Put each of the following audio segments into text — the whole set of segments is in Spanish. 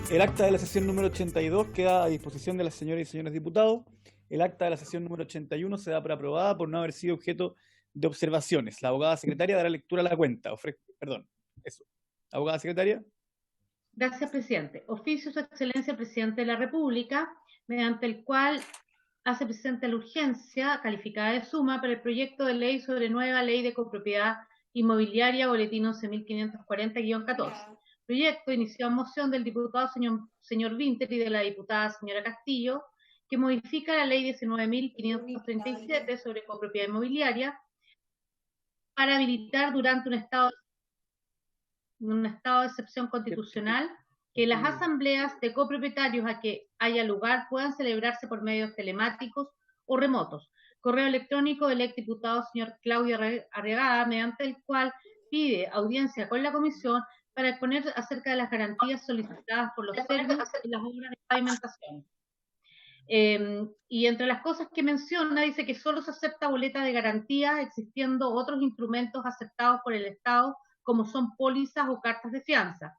El acta de la sesión número 82 queda a disposición de las señoras y señores diputados. El acta de la sesión número 81 se da por aprobada por no haber sido objeto de observaciones. La abogada secretaria dará lectura a la cuenta. Perdón, eso. Abogada secretaria. Gracias, presidente. Oficio Su Excelencia Presidente de la República, mediante el cual hace presente la urgencia calificada de suma para el proyecto de ley sobre nueva ley de copropiedad inmobiliaria, boletín 11.540-14. Proyecto inició en moción del diputado señor Vinter y de la diputada señora Castillo, que modifica la ley 19.537 sobre copropiedad inmobiliaria para habilitar durante un estado de excepción constitucional que las asambleas de copropietarios a que haya lugar puedan celebrarse por medios telemáticos o remotos. Correo electrónico del exdiputado señor Claudio Arriagada, mediante el cual pide audiencia con la comisión para exponer acerca de las garantías solicitadas por los servicios y las obras de pavimentación. Y entre las cosas que menciona, dice que solo se acepta boleta de garantía, existiendo otros instrumentos aceptados por el Estado, como son pólizas o cartas de fianza.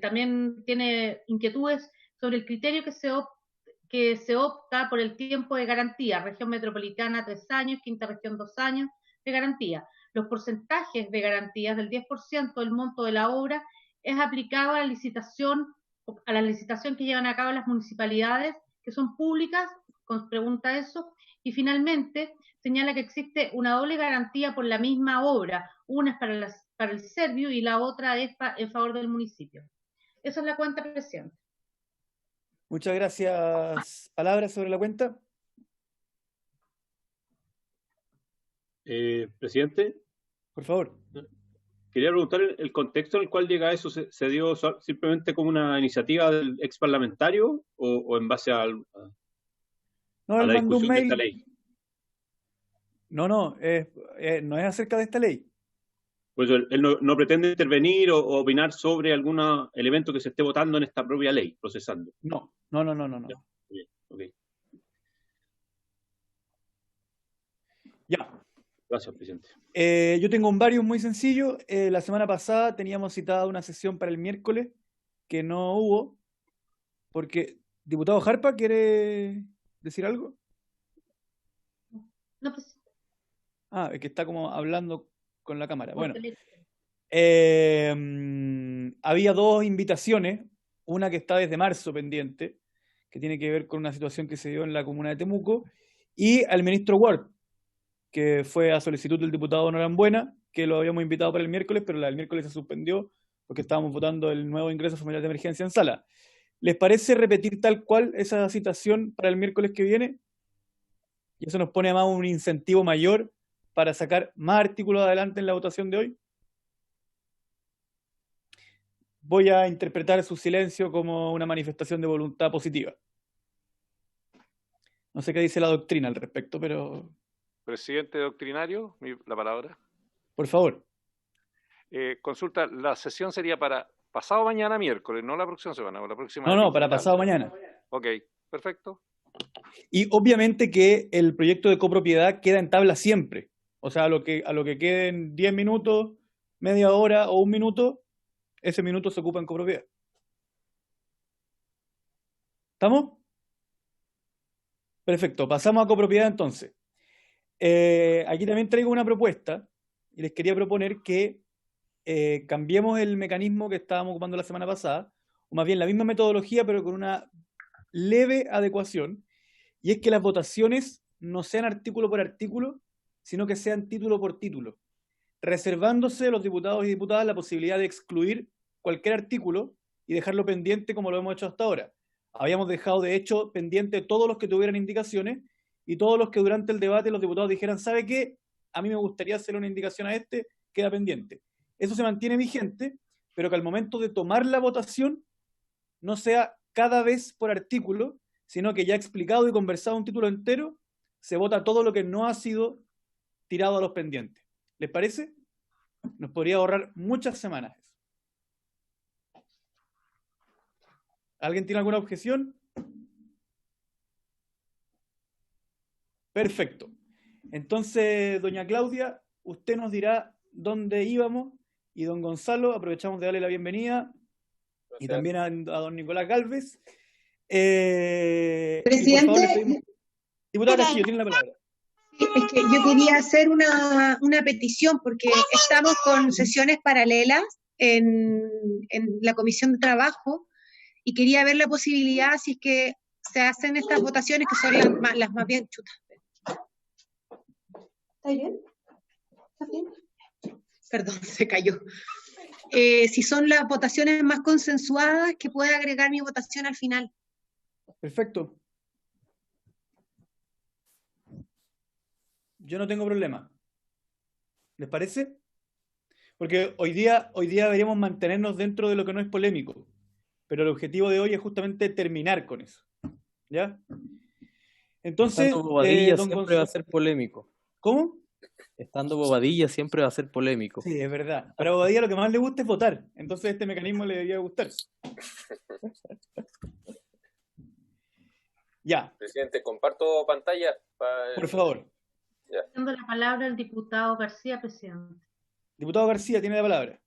También tiene inquietudes sobre el criterio que se opta por el tiempo de garantía. Región metropolitana 3 años, quinta región 2 años de garantía. Los porcentajes de garantías del 10% del monto de la obra es aplicado a la licitación que llevan a cabo las municipalidades, que son públicas, pregunta eso, y finalmente señala que existe una doble garantía por la misma obra, una es para el servio y la otra es en favor del municipio. Esa es la cuenta, presidente. Muchas gracias. ¿Palabras sobre la cuenta? Presidente. Por favor. Quería preguntar el contexto en el cual llega eso. ¿Se dio simplemente como una iniciativa del ex parlamentario o en base a la discusión de esta ley? No es acerca de esta ley. Pues él no pretende intervenir o opinar sobre algún elemento que se esté votando en esta propia ley, procesando. No. Ya, bien, okay. Ya. Gracias, presidente. Yo tengo un varios muy sencillo. La semana pasada teníamos citada una sesión para el miércoles que no hubo, porque diputado Jarpa, ¿quiere decir algo? No, pues. Es que está como hablando con la cámara. Bueno, había dos invitaciones, una que está desde marzo pendiente, que tiene que ver con una situación que se dio en la comuna de Temuco, y al ministro Ward, que fue a solicitud del diputado Norambuena, que lo habíamos invitado para el miércoles, pero la del miércoles se suspendió porque estábamos votando el nuevo ingreso familiar de emergencia en sala. ¿Les parece repetir tal cual esa citación para el miércoles que viene? Y eso nos pone además un incentivo mayor para sacar más artículos adelante en la votación de hoy. Voy a interpretar su silencio como una manifestación de voluntad positiva. No sé qué dice la doctrina al respecto, pero... Presidente doctrinario, la palabra. Por favor. Consulta, la sesión sería para pasado mañana miércoles, no la próxima semana, o la próxima. No, para pasado mañana. Ok, perfecto. Y obviamente que el proyecto de copropiedad queda en tabla siempre. O sea, a lo que queden 10 minutos, media hora o un minuto, ese minuto se ocupa en copropiedad. ¿Estamos? Perfecto, pasamos a copropiedad entonces. Aquí también traigo una propuesta y les quería proponer que cambiemos el mecanismo que estábamos ocupando la semana pasada, o más bien la misma metodología, pero con una leve adecuación, y es que las votaciones no sean artículo por artículo, sino que sean título por título, reservándose los diputados y diputadas la posibilidad de excluir cualquier artículo y dejarlo pendiente como lo hemos hecho hasta ahora. Habíamos dejado, de hecho, pendiente todos los que tuvieran indicaciones y todos los que durante el debate los diputados dijeran, ¿sabe qué? A mí me gustaría hacerle una indicación a este, queda pendiente. Eso se mantiene vigente, pero que al momento de tomar la votación no sea cada vez por artículo, sino que ya explicado y conversado un título entero, se vota todo lo que no ha sido tirado a los pendientes. ¿Les parece? Nos podría ahorrar muchas semanas eso. ¿Alguien tiene alguna objeción? Perfecto. Entonces, doña Claudia, usted nos dirá dónde íbamos y don Gonzalo, aprovechamos de darle la bienvenida. y también a don Nicolás Galvez. Presidente, diputada Castillo, tiene la palabra. es que yo quería hacer una petición porque estamos con sesiones paralelas en la Comisión de Trabajo y quería ver la posibilidad si es que se hacen estas votaciones que son las más bien chutas. ¿Está bien? ¿Está bien? Perdón, se cayó. Si son las votaciones más consensuadas, que pueda agregar mi votación al final. Perfecto. Yo no tengo problema. ¿Les parece? Porque hoy día deberíamos mantenernos dentro de lo que no es polémico. Pero el objetivo de hoy es justamente terminar con eso. ¿Ya? Entonces, Estando Bobadilla siempre va a ser polémico. ¿Cómo? Estando Bobadilla siempre va a ser polémico. Sí, es verdad. Pero a Bobadilla lo que más le gusta es votar. Entonces este mecanismo le debería gustar. Ya. Presidente, comparto pantalla. Por favor. Ya. Dando la palabra al diputado García, presidente. Diputado García, tiene la palabra.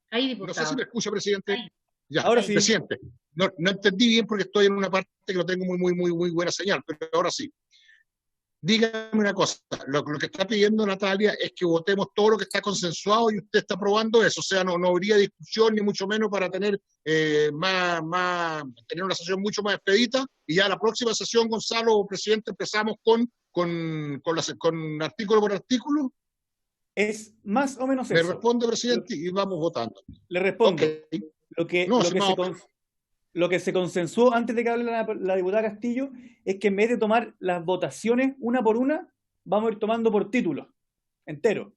Ahí, diputado. No sé si me escucha, presidente. Ahí. Ya, Ahora sí. Presidente, no entendí bien porque estoy en una parte que no tengo muy buena señal, pero ahora sí. Dígame una cosa, lo que está pidiendo Natalia es que votemos todo lo que está consensuado y usted está aprobando eso, o sea, no habría discusión ni mucho menos para tener tener una sesión mucho más expedita y ya la próxima sesión, Gonzalo, presidente, empezamos con artículo por artículo. Es más o menos Me eso. responde, presidente, y vamos votando. Le respondo. Okay. Lo que se consensuó antes de que hable la diputada Castillo es que en vez de tomar las votaciones una por una, vamos a ir tomando por título, entero.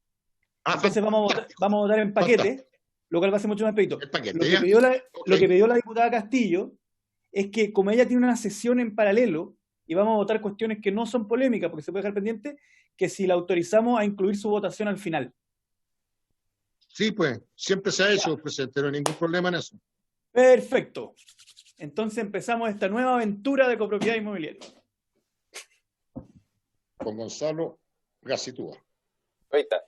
Entonces vamos a votar en paquete, lo cual va a ser mucho más expedito. Lo que pidió la diputada Castillo es que como ella tiene una sesión en paralelo y vamos a votar cuestiones que no son polémicas, porque se puede dejar pendiente, que si la autorizamos a incluir su votación al final. Sí, pues, siempre se ha hecho, presidente, no hay ningún problema en eso. Perfecto. Entonces empezamos esta nueva aventura de copropiedad inmobiliaria. Con Gonzalo Gacitúa. Ahí está.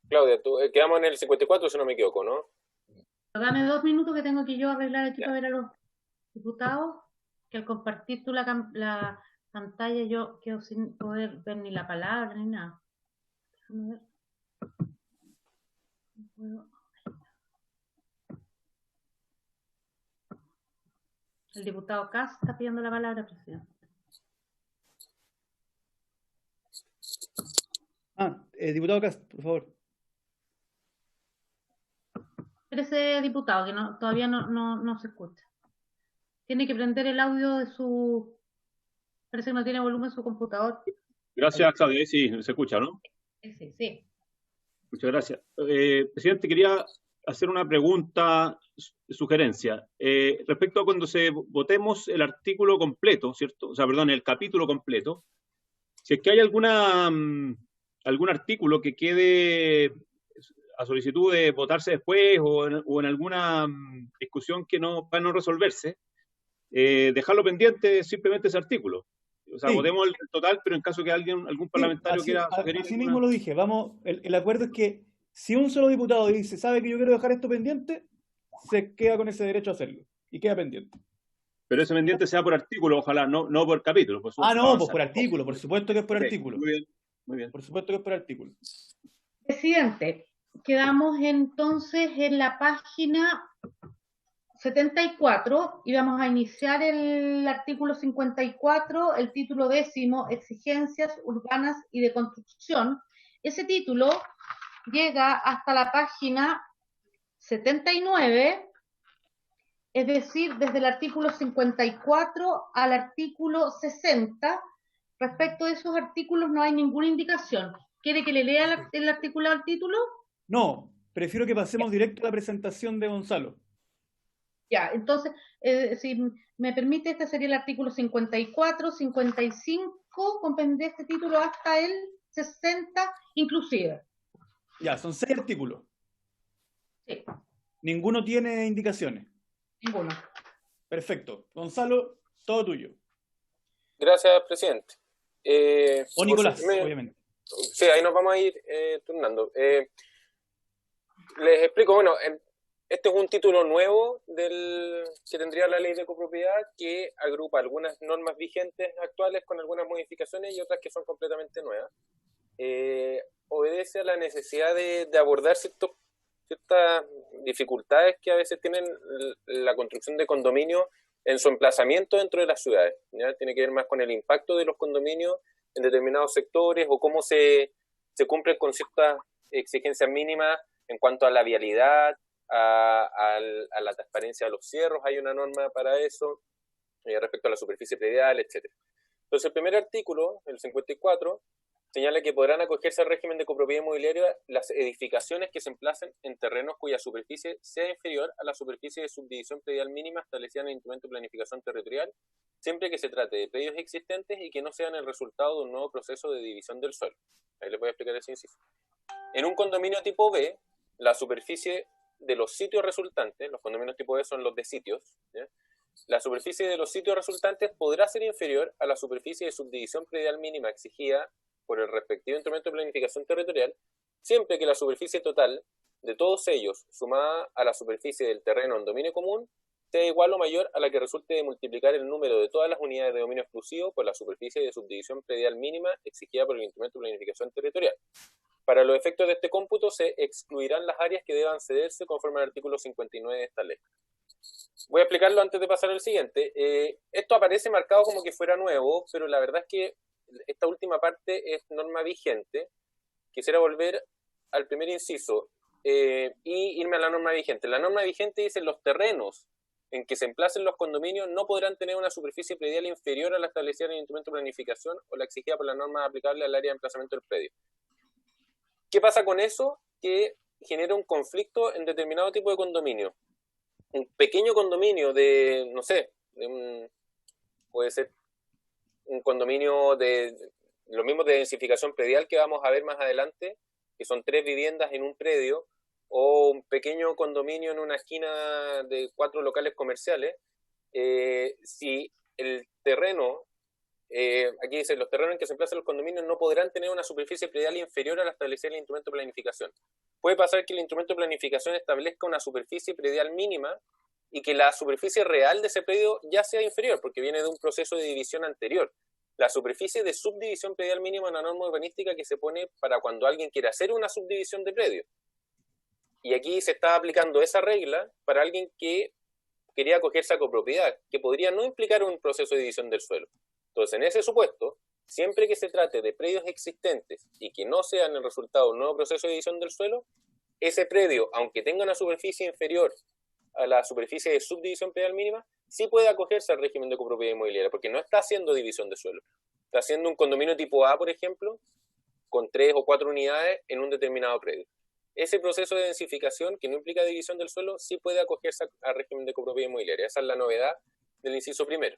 Claudia, quedamos en el 54, si no me equivoco, ¿no? Dame 2 minutos que tengo que yo arreglar aquí para ver a los diputados, que al compartir tú la pantalla yo quedo sin poder ver ni la palabra ni nada. Déjame ver. No puedo. El diputado Kass está pidiendo la palabra, presidente. Diputado Kass, por favor. Ese diputado que todavía no se escucha. Tiene que prender el audio de su... Parece que no tiene volumen su computador. Gracias, Claudia. Sí, se escucha, ¿no? Sí. Muchas gracias. Presidente, quería hacer una pregunta, sugerencia. Respecto a cuando votemos el artículo completo, ¿cierto? O sea, perdón, el capítulo completo. Si es que hay algún artículo que quede a solicitud de votarse después o en alguna discusión que va a no resolverse, dejarlo pendiente simplemente ese artículo. O sea, sí. Votemos el total, pero en caso que algún parlamentario quiera sugerir... Así mismo lo dije. El acuerdo es que si un solo diputado dice, sabe que yo quiero dejar esto pendiente, se queda con ese derecho a hacerlo. Y queda pendiente. Pero ese pendiente sea por artículo, ojalá, no por capítulo. Pues por artículo. Por supuesto que es por artículo. Muy bien. Por supuesto que es por artículo. Presidente, quedamos entonces en la página 74 y vamos a iniciar el artículo 54, el título 10, exigencias urbanas y de construcción. Ese título llega hasta la página 79, es decir, desde el artículo 54 al artículo 60. Respecto de esos artículos no hay ninguna indicación. ¿Quiere que le lea el articulado al título? No, prefiero que pasemos directo a la presentación de Gonzalo. Ya, entonces, si me permite, este sería el artículo 54, 55, comprende este título hasta el 60 inclusive. Ya, son 6 artículos. Sí. Ninguno tiene indicaciones. Ninguno. Perfecto. Gonzalo, todo tuyo. Gracias, presidente. O Nicolás, obviamente. Sí, ahí nos vamos a ir turnando. Les explico, bueno, este es un título nuevo que tendría la ley de copropiedad, que agrupa algunas normas vigentes actuales con algunas modificaciones y otras que son completamente nuevas. Obedece a la necesidad de abordar ciertas dificultades que a veces tienen la construcción de condominios en su emplazamiento dentro de las ciudades, ¿ya? Tiene que ver más con el impacto de los condominios en determinados sectores o cómo se cumplen con ciertas exigencias mínimas en cuanto a la vialidad, a la transparencia de los cierros. Hay una norma para eso, respecto a la superficie predial, etc. Entonces, el primer artículo, el 54, señala que podrán acogerse al régimen de copropiedad inmobiliaria las edificaciones que se emplacen en terrenos cuya superficie sea inferior a la superficie de subdivisión predial mínima establecida en el instrumento de planificación territorial, siempre que se trate de predios existentes y que no sean el resultado de un nuevo proceso de división del suelo. Ahí les voy a explicar ese inciso. En un condominio tipo B, la superficie de los sitios resultantes, los condominios tipo B son los de sitios, ¿ya? La superficie de los sitios resultantes podrá ser inferior a la superficie de subdivisión predial mínima exigida por el respectivo instrumento de planificación territorial, siempre que la superficie total de todos ellos, sumada a la superficie del terreno en dominio común, sea igual o mayor a la que resulte de multiplicar el número de todas las unidades de dominio exclusivo por la superficie de subdivisión predial mínima exigida por el instrumento de planificación territorial. Para los efectos de este cómputo se excluirán las áreas que deban cederse conforme al artículo 59 de esta ley. Voy a explicarlo antes de pasar al siguiente. Esto aparece marcado como que fuera nuevo, pero la verdad es que esta última parte es norma vigente. Quisiera volver al primer inciso y irme a la norma vigente. La norma vigente dice: los terrenos en que se emplacen los condominios no podrán tener una superficie predial inferior a la establecida en el instrumento de planificación o la exigida por la norma aplicable al área de emplazamiento del predio. ¿Qué pasa con eso? Que genera un conflicto en determinado tipo de condominio. Un pequeño condominio de, no sé, puede ser un condominio de los mismos de densificación predial que vamos a ver más adelante, que son 3 viviendas en un predio, o un pequeño condominio en una esquina de 4 locales comerciales. Si el terreno, aquí dice, los terrenos en que se emplazan los condominios no podrán tener una superficie predial inferior a la establecida en el instrumento de planificación. Puede pasar que el instrumento de planificación establezca una superficie predial mínima y que la superficie real de ese predio ya sea inferior, porque viene de un proceso de división anterior. La superficie de subdivisión predial mínima es una norma urbanística que se pone para cuando alguien quiere hacer una subdivisión de predio. Y aquí se está aplicando esa regla para alguien que quería acogerse a copropiedad, que podría no implicar un proceso de división del suelo. Entonces, en ese supuesto, siempre que se trate de predios existentes y que no sean el resultado de un nuevo proceso de división del suelo, ese predio, aunque tenga una superficie inferior a la superficie de subdivisión predial mínima, sí puede acogerse al régimen de copropiedad inmobiliaria, porque no está haciendo división de suelo. Está haciendo un condominio tipo A, por ejemplo, con 3 o 4 unidades en un determinado predio. Ese proceso de densificación, que no implica división del suelo, sí puede acogerse al régimen de copropiedad inmobiliaria. Esa es la novedad del inciso primero.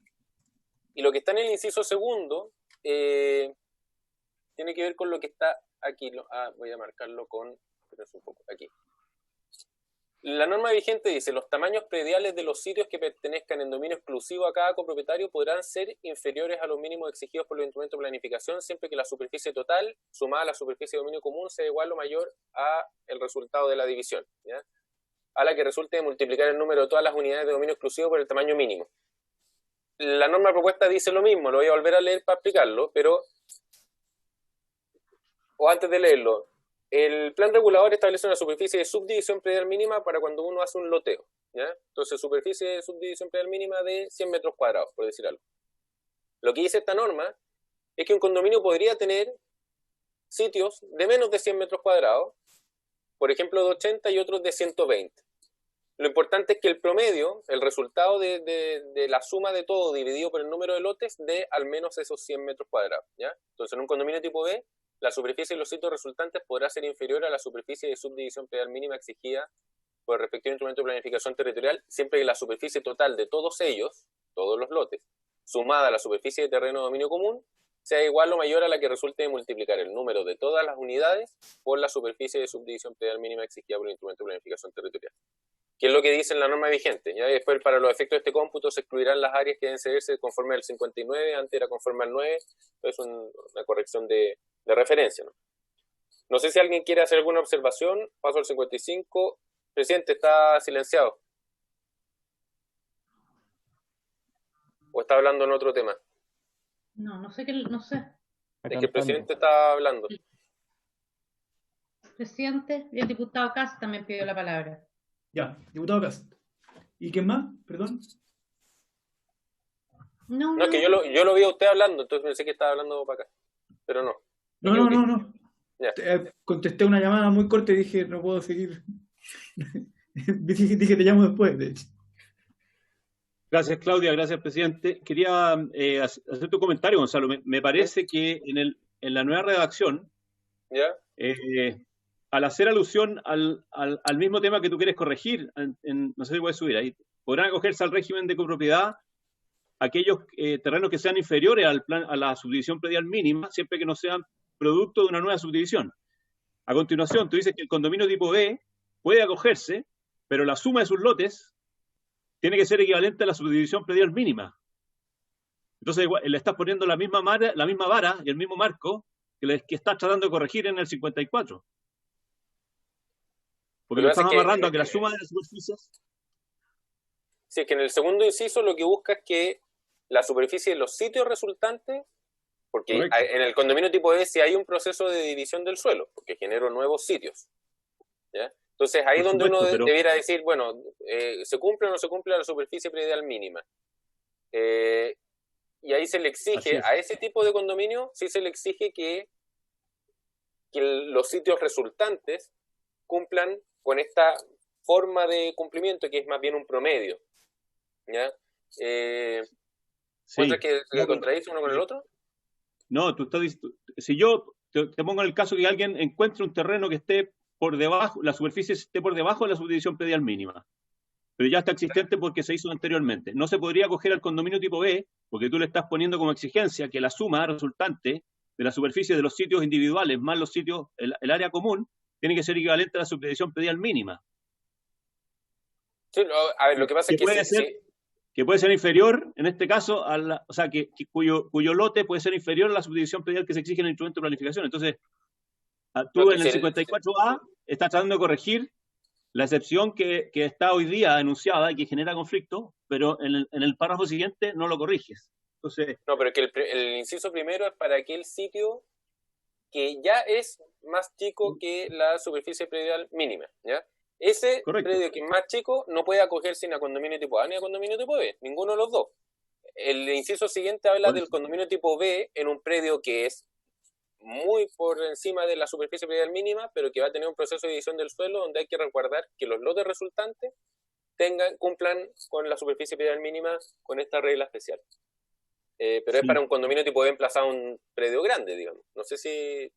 Y lo que está en el inciso segundo tiene que ver con lo que está aquí. Voy a marcarlo con... un poco, aquí. La norma vigente dice: los tamaños prediales de los sitios que pertenezcan en dominio exclusivo a cada copropietario podrán ser inferiores a los mínimos exigidos por los instrumentos de planificación, siempre que la superficie total, sumada a la superficie de dominio común, sea igual o mayor a el resultado de la división, ¿ya? A la que resulte de multiplicar el número de todas las unidades de dominio exclusivo por el tamaño mínimo. La norma propuesta dice lo mismo, lo voy a volver a leer para explicarlo, pero... O antes de leerlo, el plan regulador establece una superficie de subdivisión predial mínima para cuando uno hace un loteo, ¿ya? Entonces, superficie de subdivisión predial mínima de 100 metros cuadrados, por decir algo. Lo que dice esta norma es que un condominio podría tener sitios de menos de 100 metros cuadrados, por ejemplo de 80 y otros de 120. Lo importante es que el promedio, el resultado de la suma de todo dividido por el número de lotes, dé al menos esos 100 metros cuadrados, ¿ya? Entonces, en un condominio tipo B, la superficie de los sitios resultantes podrá ser inferior a la superficie de subdivisión predial mínima exigida por el respectivo instrumento de planificación territorial, siempre que la superficie total de todos ellos, todos los lotes, sumada a la superficie de terreno de dominio común, sea igual o mayor a la que resulte de multiplicar el número de todas las unidades por la superficie de subdivisión predial mínima exigida por el instrumento de planificación territorial. ¿Qué es lo que dice en la norma vigente? ¿Ya? Y después, para los efectos de este cómputo, se excluirán las áreas que deben cederse conforme al 59, antes era conforme al 9, es una corrección de de referencia, ¿no? No sé si alguien quiere hacer alguna observación. Paso al 55. Presidente, está silenciado. ¿O está hablando en otro tema? No sé qué, no sé. Es que el presidente está hablando. Presidente, y el diputado Cast también pidió la palabra. Ya, diputado Cast. ¿Y quién más? Perdón. No, es que yo lo vi a usted hablando, entonces pensé que estaba hablando para acá. Pero no. No. Ya. Contesté una llamada muy corta y dije, no puedo seguir. Dije, te llamo después, de hecho. Gracias, Claudia. Gracias, presidente. Quería hacer tu comentario, Gonzalo. Me parece que en la nueva redacción, ¿ya? Al hacer alusión al mismo tema que tú quieres corregir, no sé si puedes subir ahí, podrán acogerse al régimen de copropiedad aquellos terrenos que sean inferiores a la subdivisión predial mínima, siempre que no sean producto de una nueva subdivisión. A continuación, tú dices que el condominio tipo B puede acogerse, pero la suma de sus lotes tiene que ser equivalente a la subdivisión predial mínima. Entonces le estás poniendo la misma vara y el mismo marco que estás tratando de corregir en el 54. Porque lo estás amarrando a que la suma de las superficies... Sí, es que en el segundo inciso lo que busca es que la superficie de los sitios resultantes, porque Correcto. en el condominio tipo B sí hay un proceso de división del suelo, porque genero nuevos sitios, ¿ya? Entonces ahí es donde uno debiera decir, bueno, ¿se cumple o no se cumple la superficie predial mínima? Y ahí se le exige, a ese tipo de condominio, sí se le exige que los sitios resultantes cumplan con esta forma de cumplimiento, que es más bien un promedio, ¿ya? ¿Cuántas que se contradicen uno con el otro? No, tú estás diciendo, si yo te pongo en el caso que alguien encuentre un terreno que esté por debajo, la superficie esté por debajo de la subdivisión predial mínima, pero ya está existente porque se hizo anteriormente. No se podría acoger al condominio tipo B, porque tú le estás poniendo como exigencia que la suma resultante de la superficie de los sitios individuales más los sitios, el área común, tiene que ser equivalente a la subdivisión predial mínima. Sí, a ver, lo que pasa es que... Que puede ser inferior, en este caso, o sea, cuyo lote puede ser inferior a la subdivisión predial que se exige en el instrumento de planificación. Entonces, tú en el 54A estás tratando de corregir la excepción que está hoy día enunciada y que genera conflicto, pero en el párrafo siguiente no lo corriges. Entonces, no, pero es que el inciso primero es para aquel sitio que ya es más chico que la superficie predial mínima, ¿ya? Ese predio que es más chico no puede acogerse ni a condominio tipo A ni a condominio tipo B, ninguno de los dos. El inciso siguiente habla del condominio tipo B en un predio que es muy por encima de la superficie predial mínima, pero que va a tener un proceso de división del suelo donde hay que resguardar que los lotes resultantes cumplan con la superficie predial mínima con esta regla especial. Pero es para un condominio tipo B emplazado a un predio grande, digamos. No sé si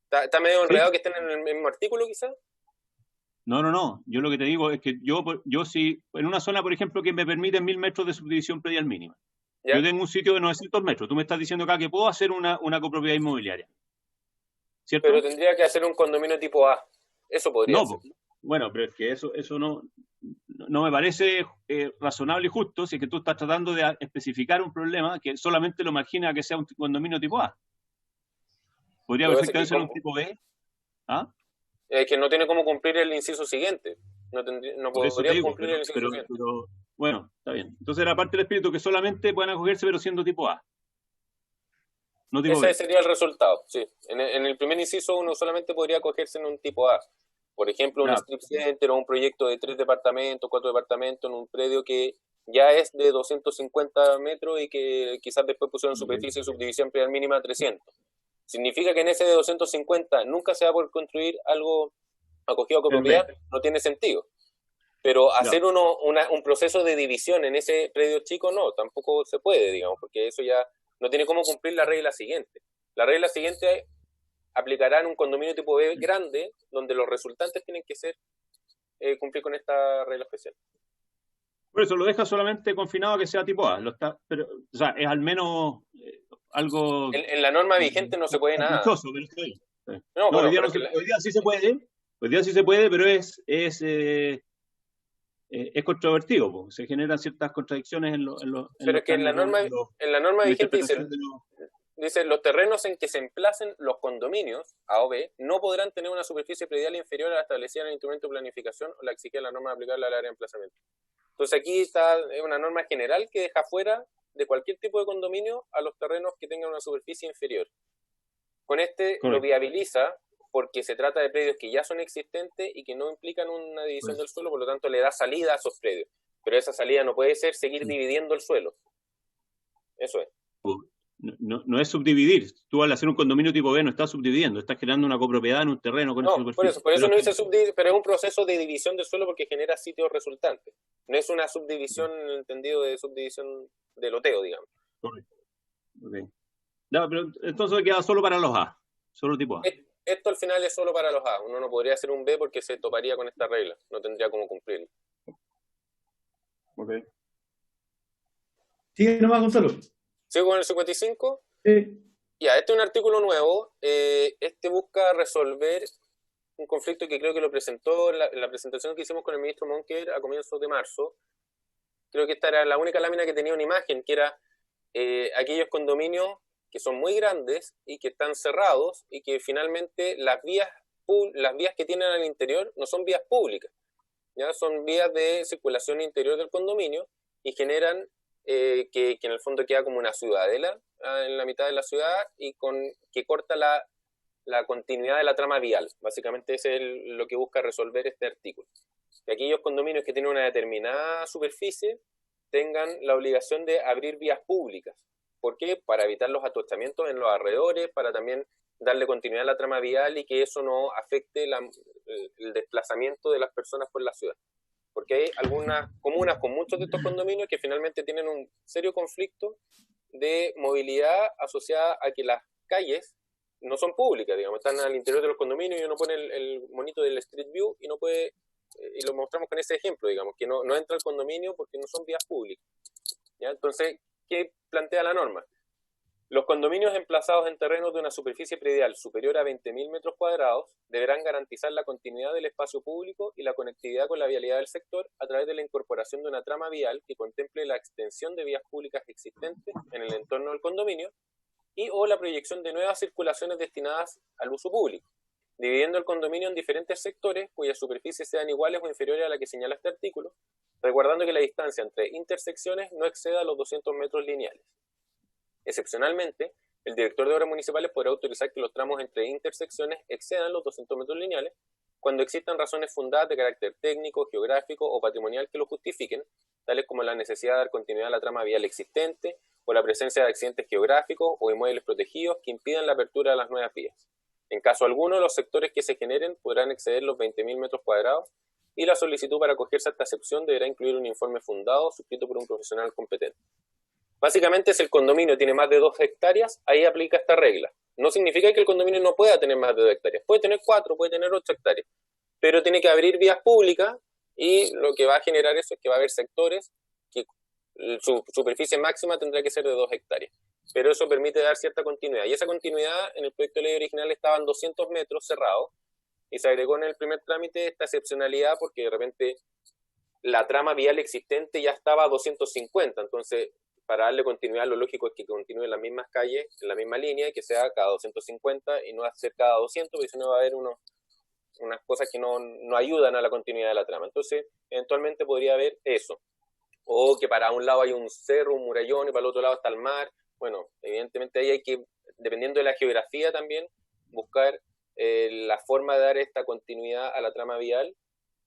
está medio enredado que estén en el mismo artículo, quizás. No. Yo lo que te digo es que yo si en una zona, por ejemplo, que me permite 1000 metros de subdivisión predial mínima, ¿ya? Yo tengo un sitio de 900 metros. Tú me estás diciendo acá que puedo hacer una copropiedad inmobiliaria, ¿cierto? Pero tendría que hacer un condominio tipo A. Eso podría ser. Bueno, pero es que eso no me parece razonable y justo si es que tú estás tratando de especificar un problema que solamente lo margina a que sea un condominio tipo A. Podría perfectamente ser un tipo B. ¿Ah? Que no tiene cómo cumplir el inciso siguiente. No podría cumplir el inciso siguiente. Pero, bueno, está bien. Entonces era parte del espíritu que solamente puedan acogerse pero siendo tipo A. No tipo Ese B. sería el resultado, sí. En el primer inciso uno solamente podría acogerse en un tipo A. Por ejemplo, un strip center o un proyecto de 3 departamentos, 4 departamentos en un predio que ya es de 250 metros y que quizás después pusieron superficie y subdivisión predial mínima 300. Significa que en ese de 250 nunca se va a poder construir algo acogido a copropiedad, no tiene sentido. Pero hacer un proceso de división en ese predio chico, no, tampoco se puede, digamos, porque eso ya no tiene cómo cumplir la regla siguiente. La regla siguiente aplicará en un condominio tipo B grande, donde los resultantes tienen que ser cumplir con esta regla especial. Por eso lo deja solamente confinado a que sea tipo A. Pero, o sea, es al menos algo... En la norma vigente no se puede nada. Pero está bien. Hoy día sí se puede. Hoy día sí se puede, pero es controvertido, porque se generan ciertas contradicciones en los... Pero es que en la norma vigente dice... dice, los terrenos en que se emplacen los condominios, A o B, no podrán tener una superficie predial inferior a la establecida en el instrumento de planificación o la exigida en la norma aplicable al área de emplazamiento. Entonces aquí está una norma general que deja fuera de cualquier tipo de condominio a los terrenos que tengan una superficie inferior. Con lo viabiliza porque se trata de predios que ya son existentes y que no implican una división del suelo, por lo tanto le da salida a esos predios. Pero esa salida no puede ser seguir dividiendo el suelo. Eso es. No es subdividir. Tú al hacer un condominio tipo B no estás subdividiendo, estás creando una copropiedad en un terreno con esa superficie. Por eso no dice subdividir, pero es un proceso de división del suelo porque genera sitios resultantes. No es una subdivisión en el entendido de subdivisión de loteo, digamos. Correcto. Okay. No, pero entonces queda solo para los A, solo tipo A. Esto al final es solo para los A. Uno no podría hacer un B porque se toparía con esta regla. No tendría cómo cumplirlo. Ok. Sigue nomás, Gonzalo. ¿Sigo con el 55? Sí. Ya, este es un artículo nuevo. Este busca resolver un conflicto que creo que lo presentó en la presentación que hicimos con el ministro Monker a comienzos de marzo. Creo que esta era la única lámina que tenía una imagen, que era aquellos condominios que son muy grandes y que están cerrados y que finalmente las vías que tienen al interior no son vías públicas, ¿ya? Son vías de circulación interior del condominio y generan que en el fondo queda como una ciudadela en la mitad de la ciudad y que corta la continuidad de la trama vial. Básicamente ese es lo que busca resolver este artículo. Que aquellos condominios que tienen una determinada superficie tengan la obligación de abrir vías públicas. ¿Por qué? Para evitar los atochamientos en los alrededores, para también darle continuidad a la trama vial y que eso no afecte el desplazamiento de las personas por la ciudad. Porque hay algunas comunas con muchos de estos condominios que finalmente tienen un serio conflicto de movilidad asociada a que las calles no son públicas, digamos, están al interior de los condominios y uno pone el monito del Street View y no puede, y lo mostramos con ese ejemplo, digamos, que no entra al condominio porque no son vías públicas, ¿ya? Entonces, ¿qué plantea la norma? Los condominios emplazados en terrenos de una superficie predial superior a 20.000 metros cuadrados deberán garantizar la continuidad del espacio público y la conectividad con la vialidad del sector a través de la incorporación de una trama vial que contemple la extensión de vías públicas existentes en el entorno del condominio y o la proyección de nuevas circulaciones destinadas al uso público, dividiendo el condominio en diferentes sectores cuyas superficies sean iguales o inferiores a la que señala este artículo, resguardando que la distancia entre intersecciones no exceda los 200 metros lineales. Excepcionalmente, el director de obras municipales podrá autorizar que los tramos entre intersecciones excedan los 200 metros lineales cuando existan razones fundadas de carácter técnico, geográfico o patrimonial que lo justifiquen, tales como la necesidad de dar continuidad a la trama vial existente o la presencia de accidentes geográficos o inmuebles protegidos que impidan la apertura de las nuevas vías. En caso alguno, los sectores que se generen podrán exceder los 20.000 metros cuadrados y la solicitud para acogerse a esta excepción deberá incluir un informe fundado suscrito por un profesional competente. Básicamente, si el condominio tiene más de 2 hectáreas, ahí aplica esta regla. No significa que el condominio no pueda tener más de 2 hectáreas. Puede tener 4, puede tener 8 hectáreas. Pero tiene que abrir vías públicas y lo que va a generar eso es que va a haber sectores que su superficie máxima tendrá que ser de 2 hectáreas. Pero eso permite dar cierta continuidad. Y esa continuidad en el proyecto de ley original estaba en 200 metros cerrados y se agregó en el primer trámite esta excepcionalidad porque de repente la trama vial existente ya estaba a 250. Entonces, para darle continuidad, lo lógico es que continúen las mismas calles, en la misma línea, y que sea cada 250 y no hacer cada 200, porque si no va a haber unas cosas que no ayudan a la continuidad de la trama. Entonces, eventualmente podría haber eso. O que para un lado hay un cerro, un murallón, y para el otro lado está el mar. Bueno, evidentemente ahí hay que, dependiendo de la geografía también, buscar la forma de dar esta continuidad a la trama vial,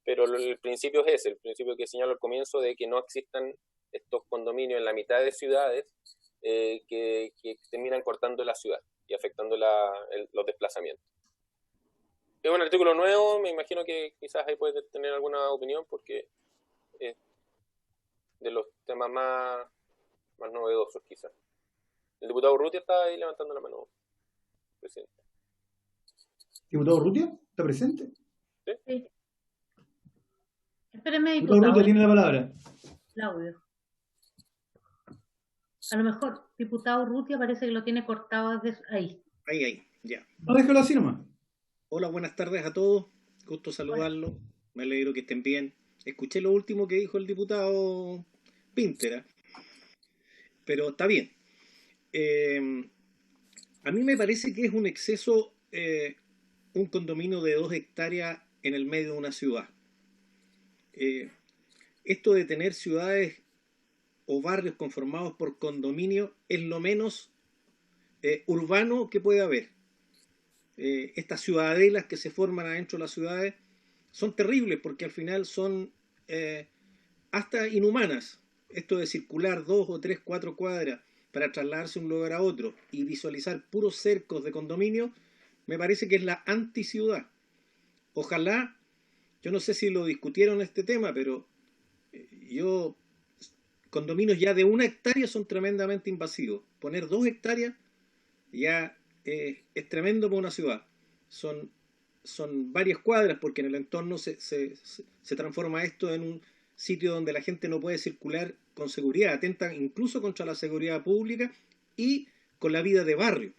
pero el principio es ese, el principio que señalo al comienzo de que no existan estos condominios en la mitad de ciudades que terminan cortando la ciudad y afectando los desplazamientos. Es un artículo nuevo, me imagino que quizás ahí puede tener alguna opinión porque es de los temas más novedosos quizás. El diputado Urrutia está ahí levantando la mano, presidente. ¿Diputado Urrutia? ¿Está presente? Sí. Espéreme, diputado Urrutia tiene la palabra. Claudio. A lo mejor, diputado Urrutia parece que lo tiene cortado desde ahí. Ahí, ya. No, déjalo así nomás. Hola, buenas tardes a todos. Gusto saludarlos. Me alegro que estén bien. Escuché lo último que dijo el diputado Pintera, pero está bien. A mí me parece que es un exceso un condominio de 2 hectáreas en el medio de una ciudad. Esto de tener ciudades o barrios conformados por condominio es lo menos urbano que puede haber. Estas ciudadelas que se forman adentro de las ciudades son terribles porque al final son hasta inhumanas. Esto de circular 2 o 3, 4 cuadras para trasladarse de un lugar a otro y visualizar puros cercos de condominio, me parece que es la anticiudad. Ojalá, yo no sé si lo discutieron este tema, pero condominios ya de 1 hectárea son tremendamente invasivos. Poner 2 hectáreas ya es tremendo para una ciudad. Son varias cuadras porque en el entorno se transforma esto en un sitio donde la gente no puede circular con seguridad, atenta incluso contra la seguridad pública y con la vida de barrio.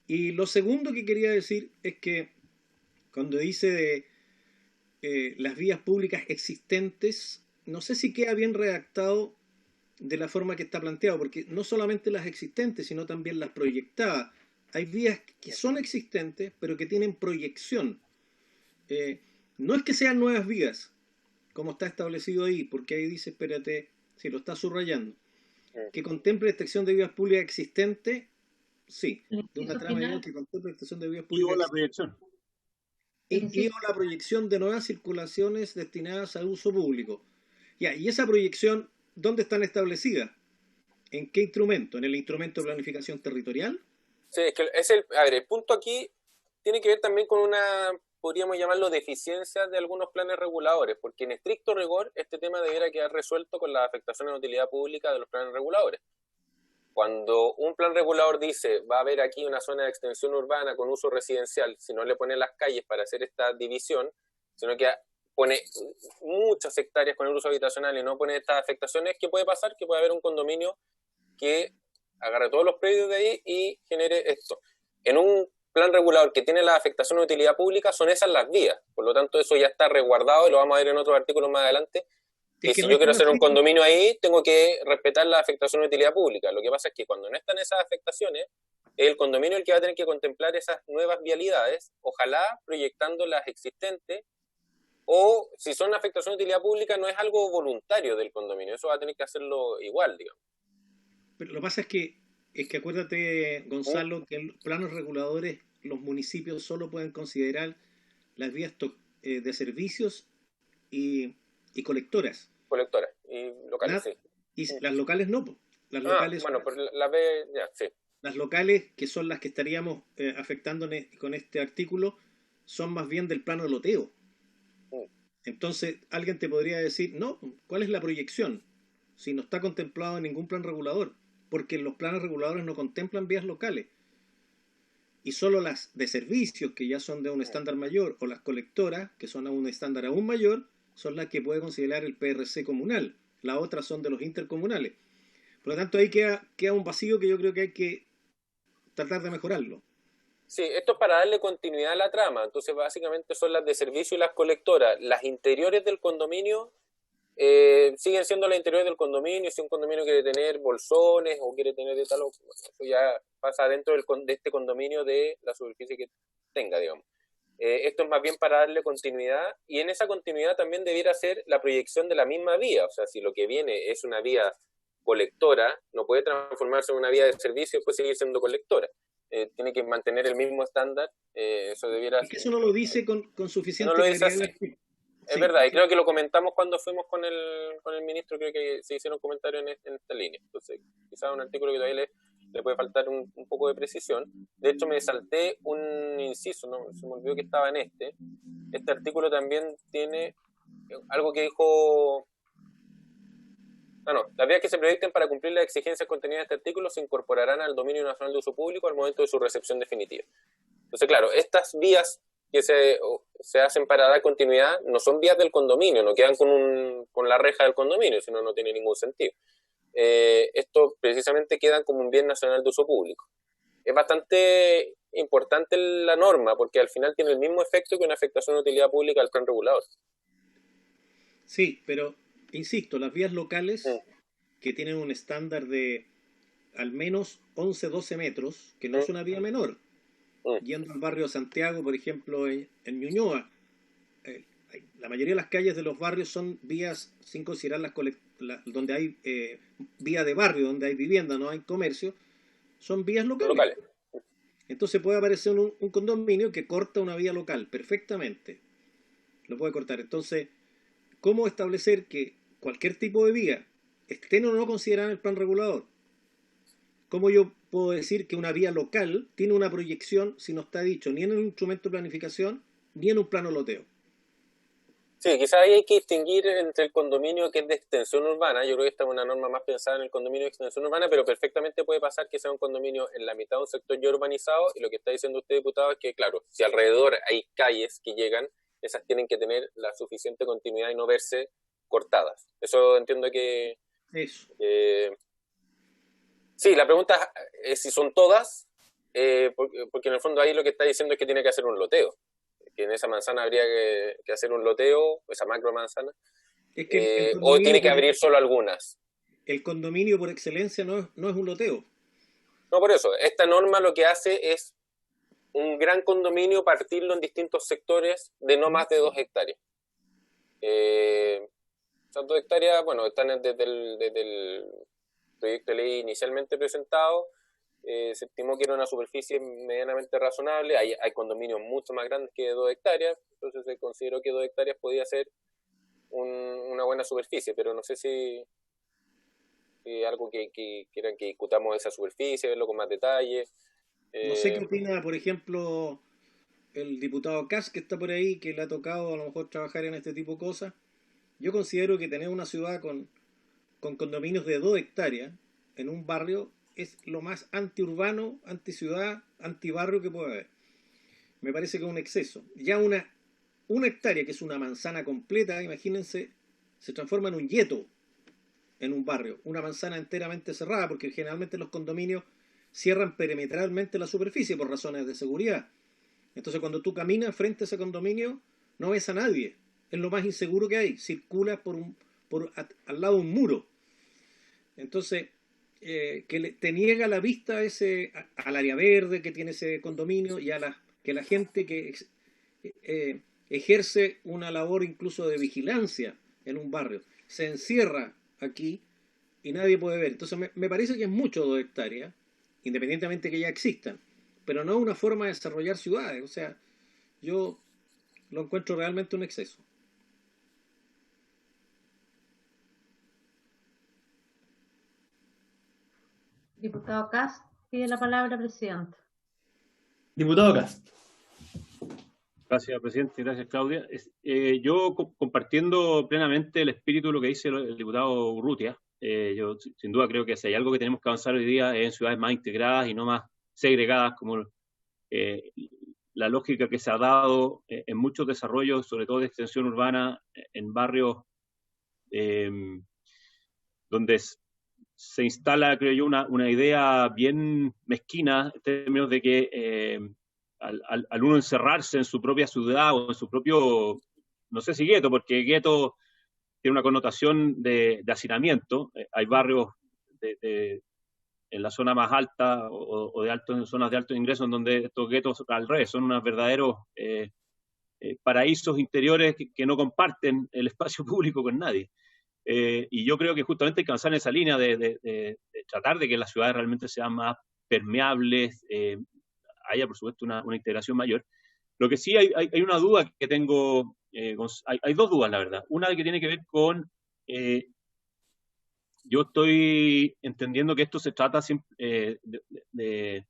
Y lo segundo que quería decir es que cuando dice de las vías públicas existentes, no sé si queda bien redactado de la forma que está planteado, porque no solamente las existentes, sino también las proyectadas. Hay vías que son existentes, pero que tienen proyección. No es que sean nuevas vías, como está establecido ahí, porque ahí dice, espérate, si lo está subrayando, que contemple extensión de vías públicas existentes, sí, de una trama que contemple extensión de vías públicas. Y la proyección. Y la proyección de nuevas circulaciones destinadas al uso público. Ya, y esa proyección, ¿dónde están establecidas? ¿En qué instrumento? ¿En el instrumento de planificación territorial? Sí, es que el punto aquí tiene que ver también con podríamos llamarlo deficiencias de algunos planes reguladores, porque en estricto rigor este tema debiera quedar resuelto con las afectaciones de utilidad pública de los planes reguladores. Cuando un plan regulador dice va a haber aquí una zona de extensión urbana con uso residencial, si no le pone las calles para hacer esta división, sino que pone muchas hectáreas con el uso habitacional y no pone estas afectaciones, ¿qué puede pasar? Que puede haber un condominio que agarre todos los predios de ahí y genere esto. En un plan regulador que tiene la afectación de utilidad pública, son esas las vías. Por lo tanto, eso ya está resguardado y lo vamos a ver en otros artículos más adelante. Y si yo quiero hacer un condominio ahí, tengo que respetar la afectación de utilidad pública. Lo que pasa es que cuando no están esas afectaciones, es el condominio el que va a tener que contemplar esas nuevas vialidades, ojalá proyectando las existentes, o si son afectación de utilidad pública, no es algo voluntario del condominio, eso va a tener que hacerlo igual, digamos. Pero lo que pasa es que acuérdate, Gonzalo, que en los planos reguladores los municipios solo pueden considerar las vías de servicios y colectoras. Colectoras y locales, sí. Y las locales no. Las locales bueno, pues sí. Las locales, que son las que estaríamos afectando con este artículo, son más bien del plano de loteo. Entonces, alguien te podría decir, no, ¿cuál es la proyección? Si no está contemplado en ningún plan regulador, porque los planes reguladores no contemplan vías locales. Y solo las de servicios, que ya son de un estándar mayor, o las colectoras, que son a un estándar aún mayor, son las que puede considerar el PRC comunal. Las otras son de los intercomunales. Por lo tanto, ahí queda un vacío que yo creo que hay que tratar de mejorarlo. Sí, esto es para darle continuidad a la trama. Entonces, básicamente son las de servicio y las colectoras. Las interiores del condominio siguen siendo las interiores del condominio. Si un condominio quiere tener bolsones o quiere tener de tal, eso ya pasa dentro de este condominio de la superficie que tenga, digamos. Esto es más bien para darle continuidad, y en esa continuidad también debiera ser la proyección de la misma vía. O sea, si lo que viene es una vía colectora, no puede transformarse en una vía de servicio y después seguir siendo colectora. Tiene que mantener el mismo estándar. Eso debiera. Es que eso no lo dice con suficiente no lo dice claridad. Es verdad, y creo que lo comentamos cuando fuimos con el ministro, creo que se hicieron comentarios en esta línea. Entonces, quizás un artículo que todavía le puede faltar un poco de precisión. De hecho, me salté un inciso, ¿no? Se me olvidó que estaba en este. Este artículo también tiene algo que dijo... las vías que se proyecten para cumplir las exigencias contenidas en este artículo se incorporarán al dominio nacional de uso público al momento de su recepción definitiva. Entonces, claro, estas vías que se hacen para dar continuidad no son vías del condominio, no quedan con la reja del condominio, sino no tiene ningún sentido. Esto precisamente quedan como un bien nacional de uso público. Es bastante importante la norma, porque al final tiene el mismo efecto que una afectación de utilidad pública al plan regulador. Sí, pero insisto, las vías locales que tienen un estándar de al menos 11, 12 metros, que no es una vía menor. Yendo al barrio de Santiago, por ejemplo, en Ñuñoa, la mayoría de las calles de los barrios son vías, sin considerar donde hay vía de barrio, donde hay vivienda, no hay comercio, son vías locales. Entonces puede aparecer un condominio que corta una vía local perfectamente. Lo puede cortar. Entonces, ¿cómo establecer que cualquier tipo de vía, estén o no considerada en el plan regulador? ¿Cómo yo puedo decir que una vía local tiene una proyección si no está dicho ni en un instrumento de planificación ni en un plano loteo? Sí, quizás ahí hay que distinguir entre el condominio que es de extensión urbana. Yo creo que esta es una norma más pensada en el condominio de extensión urbana, pero perfectamente puede pasar que sea un condominio en la mitad de un sector ya urbanizado, y lo que está diciendo usted, diputado, es que, claro, si alrededor hay calles que llegan, esas tienen que tener la suficiente continuidad y no verse cortadas. Eso entiendo que... Eso. Sí, la pregunta es si son todas, porque en el fondo ahí lo que está diciendo es que tiene que hacer un loteo. Que en esa manzana habría que hacer un loteo, esa macro manzana, es que o tiene que abrir solo algunas. El condominio por excelencia no es un loteo. No, por eso, esta norma lo que hace es un gran condominio, partirlo en distintos sectores de no más de 2 hectáreas. Esas 2 hectáreas, bueno, están desde el proyecto de ley inicialmente presentado. Se estimó que era una superficie medianamente razonable. Hay condominios mucho más grandes que 2 hectáreas, entonces se consideró que 2 hectáreas podía ser una buena superficie, pero no sé si algo que quieran que discutamos esa superficie, verlo con más detalle. No sé qué opina, por ejemplo, el diputado Kass, que está por ahí, que le ha tocado a lo mejor trabajar en este tipo de cosas. Yo considero que tener una ciudad con condominios de 2 hectáreas en un barrio es lo más antiurbano, anticiudad, antibarrio que puede haber. Me parece que es un exceso. Ya una hectárea, que es una manzana completa, imagínense, se transforma en un gueto en un barrio. Una manzana enteramente cerrada, porque generalmente los condominios cierran perimetralmente la superficie por razones de seguridad. Entonces cuando tú caminas frente a ese condominio, no ves a nadie. Es lo más inseguro que hay. Circulas al lado de un muro. Entonces... que te niega la vista al área verde que tiene ese condominio y que la gente que ejerce una labor incluso de vigilancia en un barrio se encierra aquí y nadie puede ver. Entonces me parece que es mucho 2 hectáreas, independientemente que ya existan, pero no es una forma de desarrollar ciudades. O sea, yo lo encuentro realmente un exceso. Diputado Cast, pide la palabra, presidente. Diputado Cast. Gracias, presidente. Gracias, Claudia. Yo, compartiendo plenamente el espíritu de lo que dice el diputado Urrutia, yo sin duda creo que si hay algo que tenemos que avanzar hoy día es en ciudades más integradas y no más segregadas, como la lógica que se ha dado en muchos desarrollos, sobre todo de extensión urbana, en barrios donde se instala, creo yo, una idea bien mezquina en términos de que al uno encerrarse en su propia ciudad o en su propio, no sé si gueto, porque gueto tiene una connotación de hacinamiento. Hay barrios en la zona más alta o en zonas de alto ingreso en donde estos guetos al revés son unos verdaderos paraísos interiores que no comparten el espacio público con nadie. Y yo creo que justamente hay que avanzar en esa línea de tratar de que las ciudades realmente sean más permeables, haya por supuesto una integración mayor. Lo que sí hay una duda que tengo, hay 2 dudas la verdad. Una que tiene que ver con, yo estoy entendiendo que esto se trata de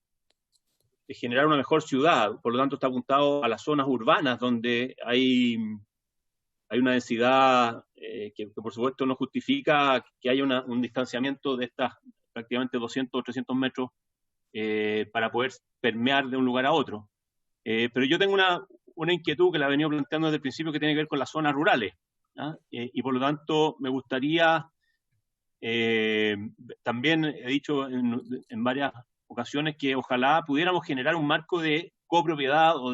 generar una mejor ciudad, por lo tanto está apuntado a las zonas urbanas donde hay una densidad que por supuesto no justifica que haya un distanciamiento de estas prácticamente 200 o 300 metros para poder permear de un lugar a otro. Pero yo tengo una inquietud que la he venido planteando desde el principio, que tiene que ver con las zonas rurales, ¿ah? Y por lo tanto me gustaría, también he dicho en varias ocasiones que ojalá pudiéramos generar un marco de copropiedad o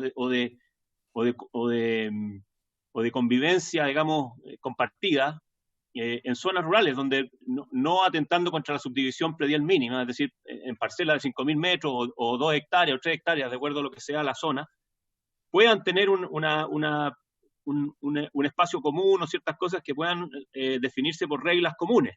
de convivencia, digamos, compartida, en zonas rurales, donde no atentando contra la subdivisión predial mínima, es decir, en parcelas de 5.000 metros o 2 hectáreas o 3 hectáreas, de acuerdo a lo que sea la zona, puedan tener un espacio común o ciertas cosas que puedan definirse por reglas comunes.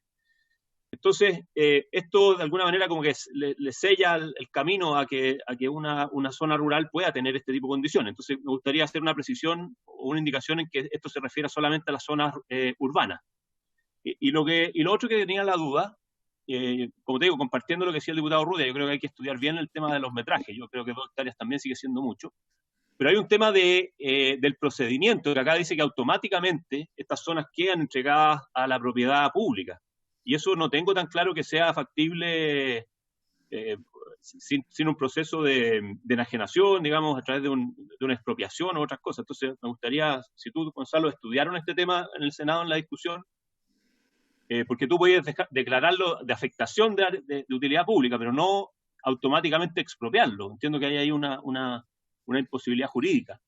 Entonces, esto de alguna manera como que le sella el camino a que una zona rural pueda tener este tipo de condiciones. Entonces, me gustaría hacer una precisión o una indicación en que esto se refiere solamente a las zonas urbanas. Y lo otro que tenía la duda, como te digo, compartiendo lo que decía el diputado Rudia, yo creo que hay que estudiar bien el tema de los metrajes. Yo creo que 2 hectáreas también sigue siendo mucho. Pero hay un tema del procedimiento, que acá dice que automáticamente estas zonas quedan entregadas a la propiedad pública. Y eso no tengo tan claro que sea factible sin un proceso de enajenación, digamos, a través de una expropiación u otras cosas. Entonces, me gustaría, si tú, Gonzalo, estudiaron este tema en el Senado en la discusión, porque tú puedes declararlo de afectación de utilidad pública, pero no automáticamente expropiarlo. Entiendo que hay ahí una imposibilidad jurídica.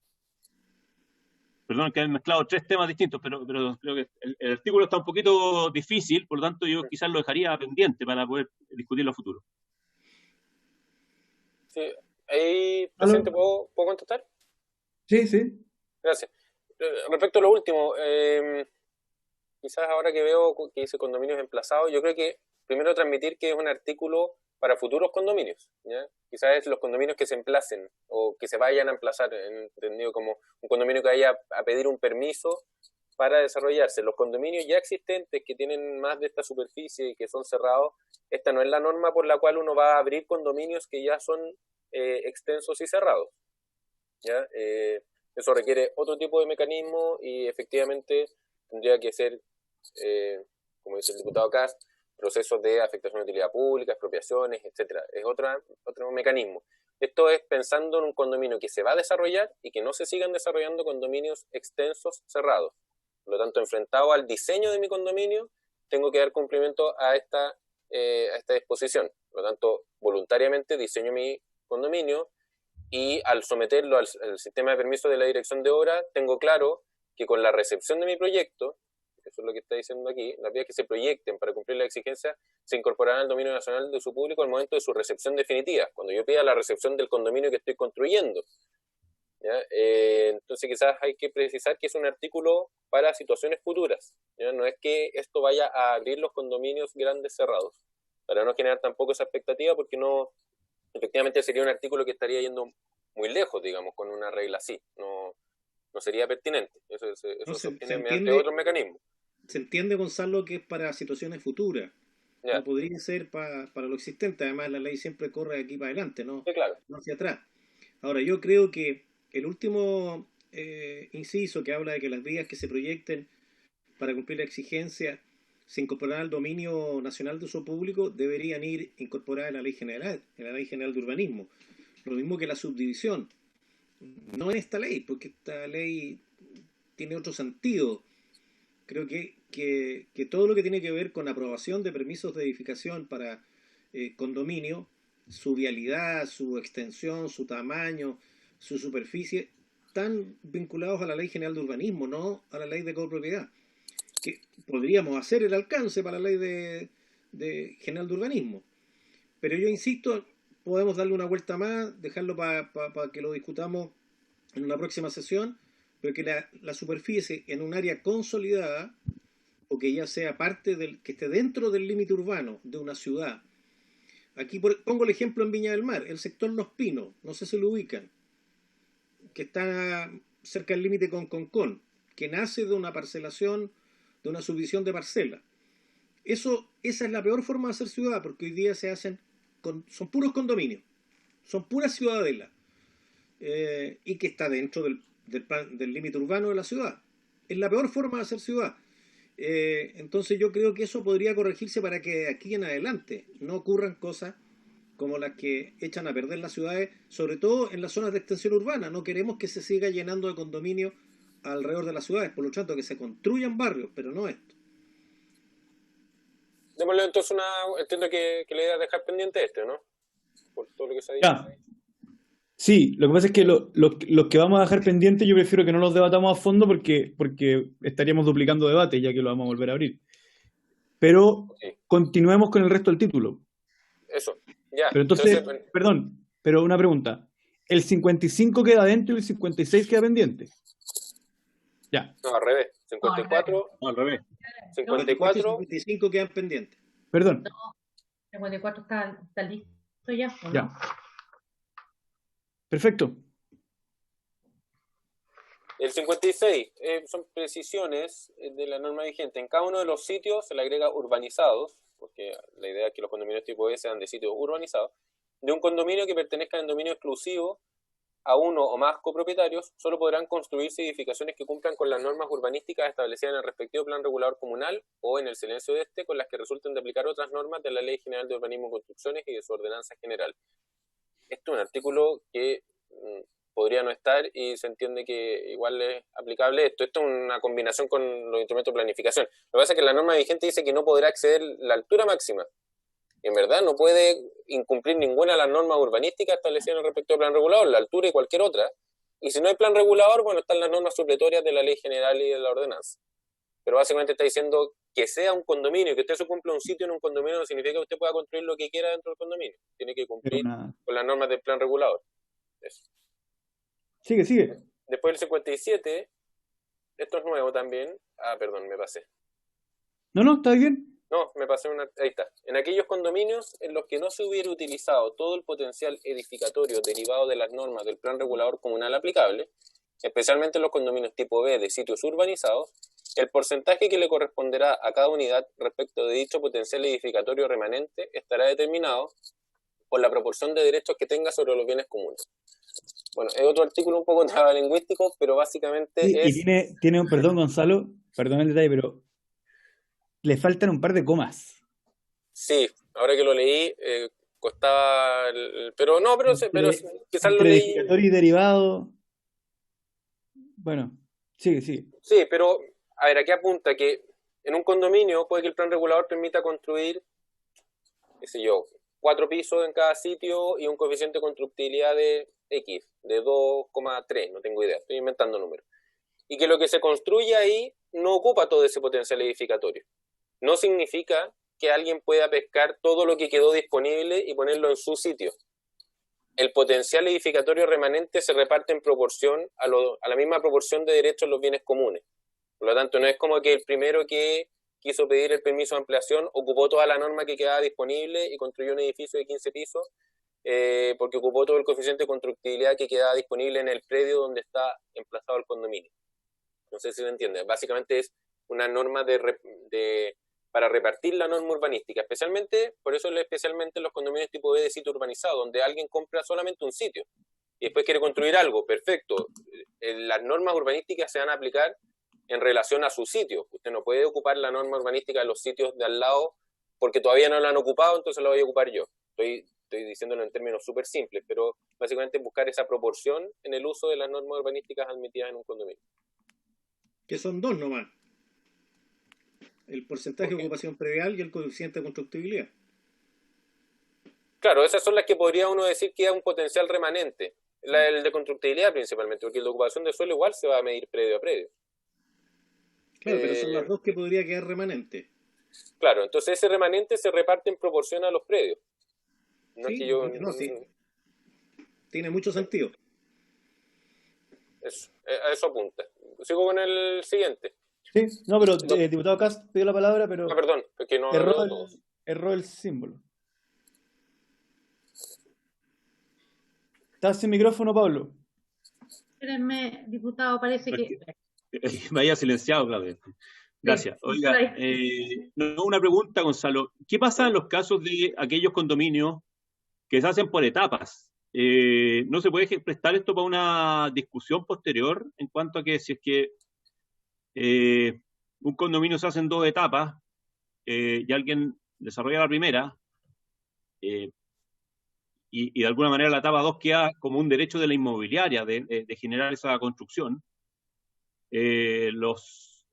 Perdón que he mezclado 3 temas distintos, pero creo que el artículo está un poquito difícil, por lo tanto yo quizás lo dejaría pendiente para poder discutirlo a futuro. Sí, ahí, presidente, ¿puedo contestar? Sí, sí. Gracias. Respecto a lo último, quizás ahora que veo que dice condominios emplazados, yo creo que primero transmitir que es un artículo para futuros condominios, ¿ya? Quizás es los condominios que se emplacen o que se vayan a emplazar, entendido como un condominio que vaya a pedir un permiso para desarrollarse. Los condominios ya existentes que tienen más de esta superficie y que son cerrados, esta no es la norma por la cual uno va a abrir condominios que ya son extensos y cerrados, ¿ya? Eso requiere otro tipo de mecanismo y efectivamente tendría que ser, como dice el diputado Kast, procesos de afectación de utilidad pública, expropiaciones, etcétera. Es otro mecanismo. Esto es pensando en un condominio que se va a desarrollar y que no se sigan desarrollando condominios extensos cerrados. Por lo tanto, enfrentado al diseño de mi condominio, tengo que dar cumplimiento a esta disposición. Por lo tanto, voluntariamente diseño mi condominio y al someterlo al sistema de permiso de la dirección de obra, tengo claro que con la recepción de mi proyecto, eso es lo que está diciendo aquí, las vías que se proyecten para cumplir la exigencia se incorporarán al dominio nacional de uso público al momento de su recepción definitiva, cuando yo pida la recepción del condominio que estoy construyendo, ¿ya? Entonces quizás hay que precisar que es un artículo para situaciones futuras, ¿ya? No es que esto vaya a abrir los condominios grandes cerrados, para no generar tampoco esa expectativa, porque no, efectivamente sería un artículo que estaría yendo muy lejos, digamos, con una regla así, no sería pertinente, eso se obtiene mediante otros mecanismos. Se entiende, Gonzalo, que es para situaciones futuras. No podría ser para lo existente. Además, la ley siempre corre de aquí para adelante, ¿no? Sí, claro. No hacia atrás. Ahora, yo creo que el último inciso que habla de que las vías que se proyecten para cumplir la exigencia se incorporarán al dominio nacional de uso público deberían ir incorporadas en la Ley General de Urbanismo. Lo mismo que la subdivisión. No en esta ley, porque esta ley tiene otro sentido. Creo que todo lo que tiene que ver con aprobación de permisos de edificación para condominio, su vialidad, su extensión, su tamaño, su superficie, están vinculados a la Ley General de Urbanismo, no a la Ley de Copropiedad. Que podríamos hacer el alcance para la Ley de General de Urbanismo. Pero yo insisto, podemos darle una vuelta más, dejarlo para que lo discutamos en una próxima sesión, pero que la superficie en un área consolidada, o que ya sea parte que esté dentro del límite urbano de una ciudad. Aquí pongo el ejemplo en Viña del Mar, el sector Los Pinos, no sé si lo ubican, que está cerca del límite con Concón, que nace de una parcelación, de una subdivisión de parcela. Esa es la peor forma de hacer ciudad, porque hoy día se hacen, son puros condominios, son puras ciudadelas, y que está dentro del límite urbano de la ciudad. Es la peor forma de hacer ciudad. Entonces yo creo que eso podría corregirse para que de aquí en adelante no ocurran cosas como las que echan a perder las ciudades, sobre todo en las zonas de extensión urbana. No queremos que se siga llenando de condominios alrededor de las ciudades, por lo tanto que se construyan barrios, pero no esto. Démosle entonces entiendo que la idea es dejar pendiente ¿no? Por todo lo que se ha dicho. Sí, lo que pasa es que los que vamos a dejar pendientes yo prefiero que no los debatamos a fondo porque estaríamos duplicando debate ya que lo vamos a volver a abrir. pero Sí. continuemos con el resto del título. Eso, ya. Pero entonces, bueno, perdón, pero una pregunta. ¿El 55 queda dentro y el 56 queda pendiente? Ya. no, al revés. 54, No, al revés. 54, 55 quedan pendientes. Perdón. 54 está listo ya, ¿o no? Ya. Perfecto. el 56 son precisiones de la norma vigente. En cada uno de los sitios se le agrega urbanizados, porque la idea es que los condominios tipo E sean de sitios urbanizados, de un condominio que pertenezca en dominio exclusivo a uno o más copropietarios, solo podrán construirse edificaciones que cumplan con las normas urbanísticas establecidas en el respectivo plan regulador comunal o en el silencio de este, con las que resulten de aplicar otras normas de la Ley General de Urbanismo y Construcciones y de su ordenanza general. Esto es un artículo que podría no estar y se entiende que igual es aplicable esto. Esto es una combinación con los instrumentos de planificación. Lo que pasa es que la norma vigente dice que no podrá exceder la altura máxima. Y en verdad no puede incumplir ninguna de las normas urbanísticas establecidas en el respectivo plan regulador, la altura y cualquier otra. Y si no hay plan regulador, bueno, están las normas supletorias de la ley general y de la ordenanza. Pero básicamente está diciendo que sea un condominio, que usted se cumpla un sitio en un condominio no significa que usted pueda construir lo que quiera dentro del condominio. Tiene que cumplir con las normas del plan regulador. Eso. Sigue. Después del 57, esto es nuevo también. Perdón, me pasé. No, está bien. No, me pasé ahí está. En aquellos condominios en los que no se hubiera utilizado todo el potencial edificatorio derivado de las normas del plan regulador comunal aplicable, especialmente en los condominios tipo B de sitios urbanizados, el porcentaje que le corresponderá a cada unidad respecto de dicho potencial edificatorio remanente estará determinado por la proporción de derechos que tenga sobre los bienes comunes. Bueno, es otro artículo un poco trabalingüístico, pero básicamente es... Y tiene un, perdón Gonzalo, perdón el detalle, pero le faltan un par de comas. Sí, ahora que lo leí, costaba... pero quizás lo leí... Edificatorio y derivado... Bueno, sigue. Sí, pero, a ver, aquí apunta que en un condominio puede que el plan regulador permita construir, qué sé yo, 4 pisos en cada sitio y un coeficiente de constructibilidad de X, de 2,3, no tengo idea, estoy inventando números. Y que lo que se construye ahí no ocupa todo ese potencial edificatorio. No significa que alguien pueda pescar todo lo que quedó disponible y ponerlo en su sitio. El potencial edificatorio remanente se reparte en proporción a la misma proporción de derechos en los bienes comunes. Por lo tanto, no es como que el primero que quiso pedir el permiso de ampliación ocupó toda la norma que quedaba disponible y construyó un edificio de 15 pisos porque ocupó todo el coeficiente de constructibilidad que quedaba disponible en el predio donde está emplazado el condominio. No sé si se entiende. Básicamente es una norma para repartir la norma urbanística, por eso especialmente en los condominios tipo B de sitio urbanizado, donde alguien compra solamente un sitio y después quiere construir algo, perfecto. Las normas urbanísticas se van a aplicar en relación a su sitio. Usted no puede ocupar la norma urbanística de los sitios de al lado porque todavía no la han ocupado, entonces la voy a ocupar yo. Estoy diciéndolo en términos súper simples, pero básicamente buscar esa proporción en el uso de las normas urbanísticas admitidas en un condominio. Que son 2 nomás. El porcentaje de ocupación predial y el coeficiente de constructibilidad. Claro, esas son las que podría uno decir que es un potencial remanente. El de constructibilidad principalmente, porque el de ocupación de suelo igual se va a medir predio a predio. Claro, pero son las 2 que podría quedar remanente. Claro, entonces ese remanente se reparte en proporción a los predios. No sí, es que yo... sí. Tiene mucho sentido. A eso apunta. Sigo con el siguiente. Sí, no, pero diputado Cast pidió la palabra, pero... perdón, porque no... Erró el símbolo. ¿Estás sin micrófono, Pablo? Espérenme, diputado, parece que... Me había silenciado, Claudia. Gracias. Oiga, una pregunta, Gonzalo. ¿Qué pasa en los casos de aquellos condominios que se hacen por etapas? ¿No se puede prestar esto para una discusión posterior en cuanto a que si es que un condominio se hace en 2 etapas y alguien desarrolla la primera y de alguna manera la etapa 2 queda como un derecho de la inmobiliaria de generar esa construcción? Los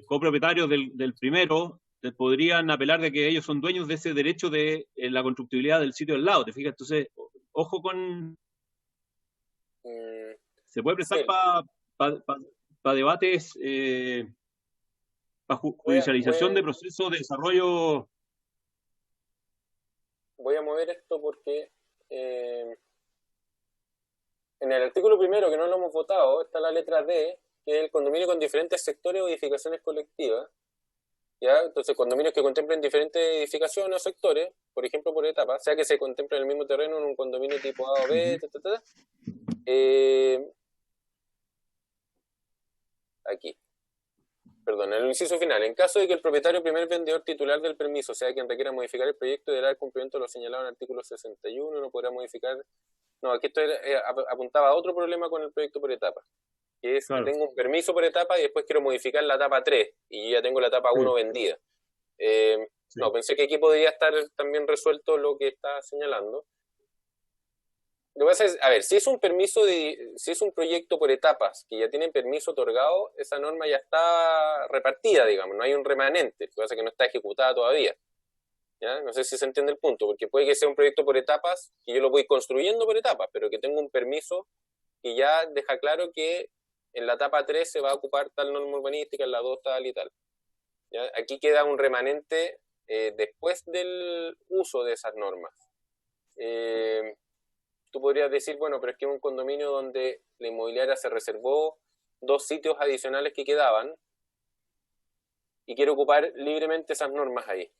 copropietarios del primero podrían apelar de que ellos son dueños de ese derecho de la constructibilidad del sitio al lado, ¿te fijas? Entonces, ojo con... Se puede prestar para debates judicialización de procesos de desarrollo. Voy a mover esto porque en el artículo primero, que no lo hemos votado, está la letra D, que es el condominio con diferentes sectores o edificaciones colectivas. ¿Ya? Entonces, condominios que contemplen diferentes edificaciones o sectores, por ejemplo, por etapas, sea que se contemple en el mismo terreno en un condominio tipo A o B, aquí. Perdón, en el inciso final, en caso de que el propietario primer vendedor titular del permiso sea quien requiera modificar el proyecto, deberá dar cumplimiento a lo señalado en el artículo 61, no podrá modificar. No, aquí esto apuntaba a otro problema con el proyecto por etapas, que es que tengo un permiso por etapa y después quiero modificar la etapa 3 y ya tengo la etapa 1 vendida. No, pensé que aquí podría estar también resuelto lo que está señalando. Lo que pasa es, a ver, si es un proyecto por etapas que ya tienen permiso otorgado, esa norma ya está repartida, digamos, no hay un remanente, lo que pasa es que no está ejecutada todavía. ¿Ya? No sé si se entiende el punto, porque puede que sea un proyecto por etapas, que yo lo voy construyendo por etapas, pero que tengo un permiso que ya deja claro que en la etapa 3 se va a ocupar tal norma urbanística, en la 2 tal y tal. ¿Ya? Aquí queda un remanente después del uso de esas normas. Tú podrías decir, bueno, pero es que es un condominio donde la inmobiliaria se reservó 2 sitios adicionales que quedaban y quiere ocupar libremente esas normas ahí.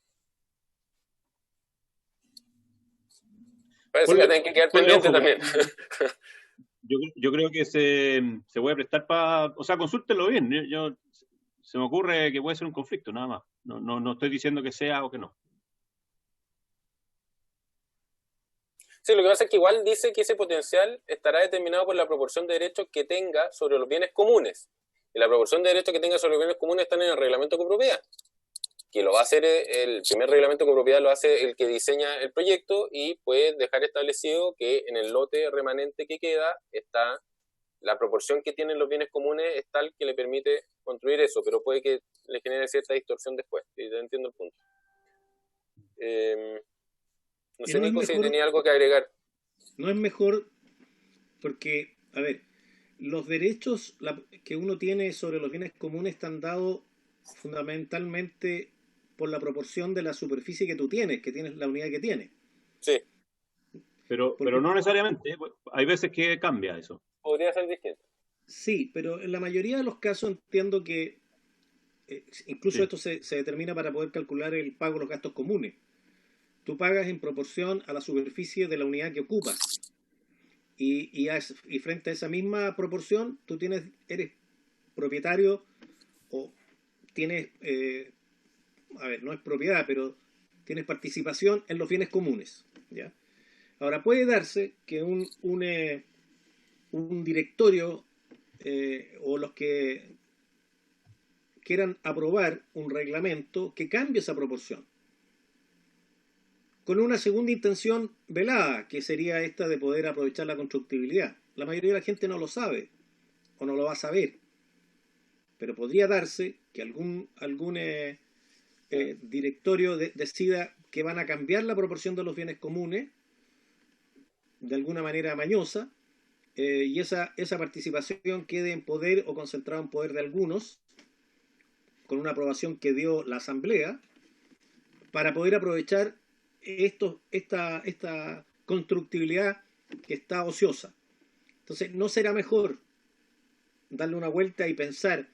Parece que tienen que quedar pendientes también. Yo creo que se puede prestar para... O sea, consúltenlo bien. Se me ocurre que puede ser un conflicto, nada más. No estoy diciendo que sea o que no. Sí, lo que pasa es que igual dice que ese potencial estará determinado por la proporción de derechos que tenga sobre los bienes comunes. Y la proporción de derechos que tenga sobre los bienes comunes está en el reglamento de copropiedad, que lo va a hacer el primer reglamento de copropiedad, lo hace el que diseña el proyecto y puede dejar establecido que en el lote remanente que queda está la proporción que tienen los bienes comunes es tal que le permite construir eso, pero puede que le genere cierta distorsión después. ¿Sí? Te entiendo el punto. No sé, Nico, si tenía algo que agregar. No es mejor porque, a ver, los derechos que uno tiene sobre los bienes comunes están dados fundamentalmente por la proporción de la superficie que tú tienes, la unidad que tienes. Sí. Pero no necesariamente, hay veces que cambia eso. Podría ser distinto. Sí, pero en la mayoría de los casos entiendo que incluso esto se determina para poder calcular el pago de los gastos comunes. Tú pagas en proporción a la superficie de la unidad que ocupas. Y frente a esa misma proporción, tú eres propietario o tienes, no es propiedad, pero tienes participación en los bienes comunes. ¿Ya? Ahora, puede darse que un directorio o los que quieran aprobar un reglamento que cambie esa proporción, con una segunda intención velada, que sería esta de poder aprovechar la constructibilidad. La mayoría de la gente no lo sabe, o no lo va a saber, pero podría darse que algún directorio decida que van a cambiar la proporción de los bienes comunes de alguna manera mañosa, y esa participación quede en poder o concentrada en poder de algunos, con una aprobación que dio la Asamblea, para poder aprovechar esta constructibilidad que está ociosa. Entonces, ¿no será mejor darle una vuelta y pensar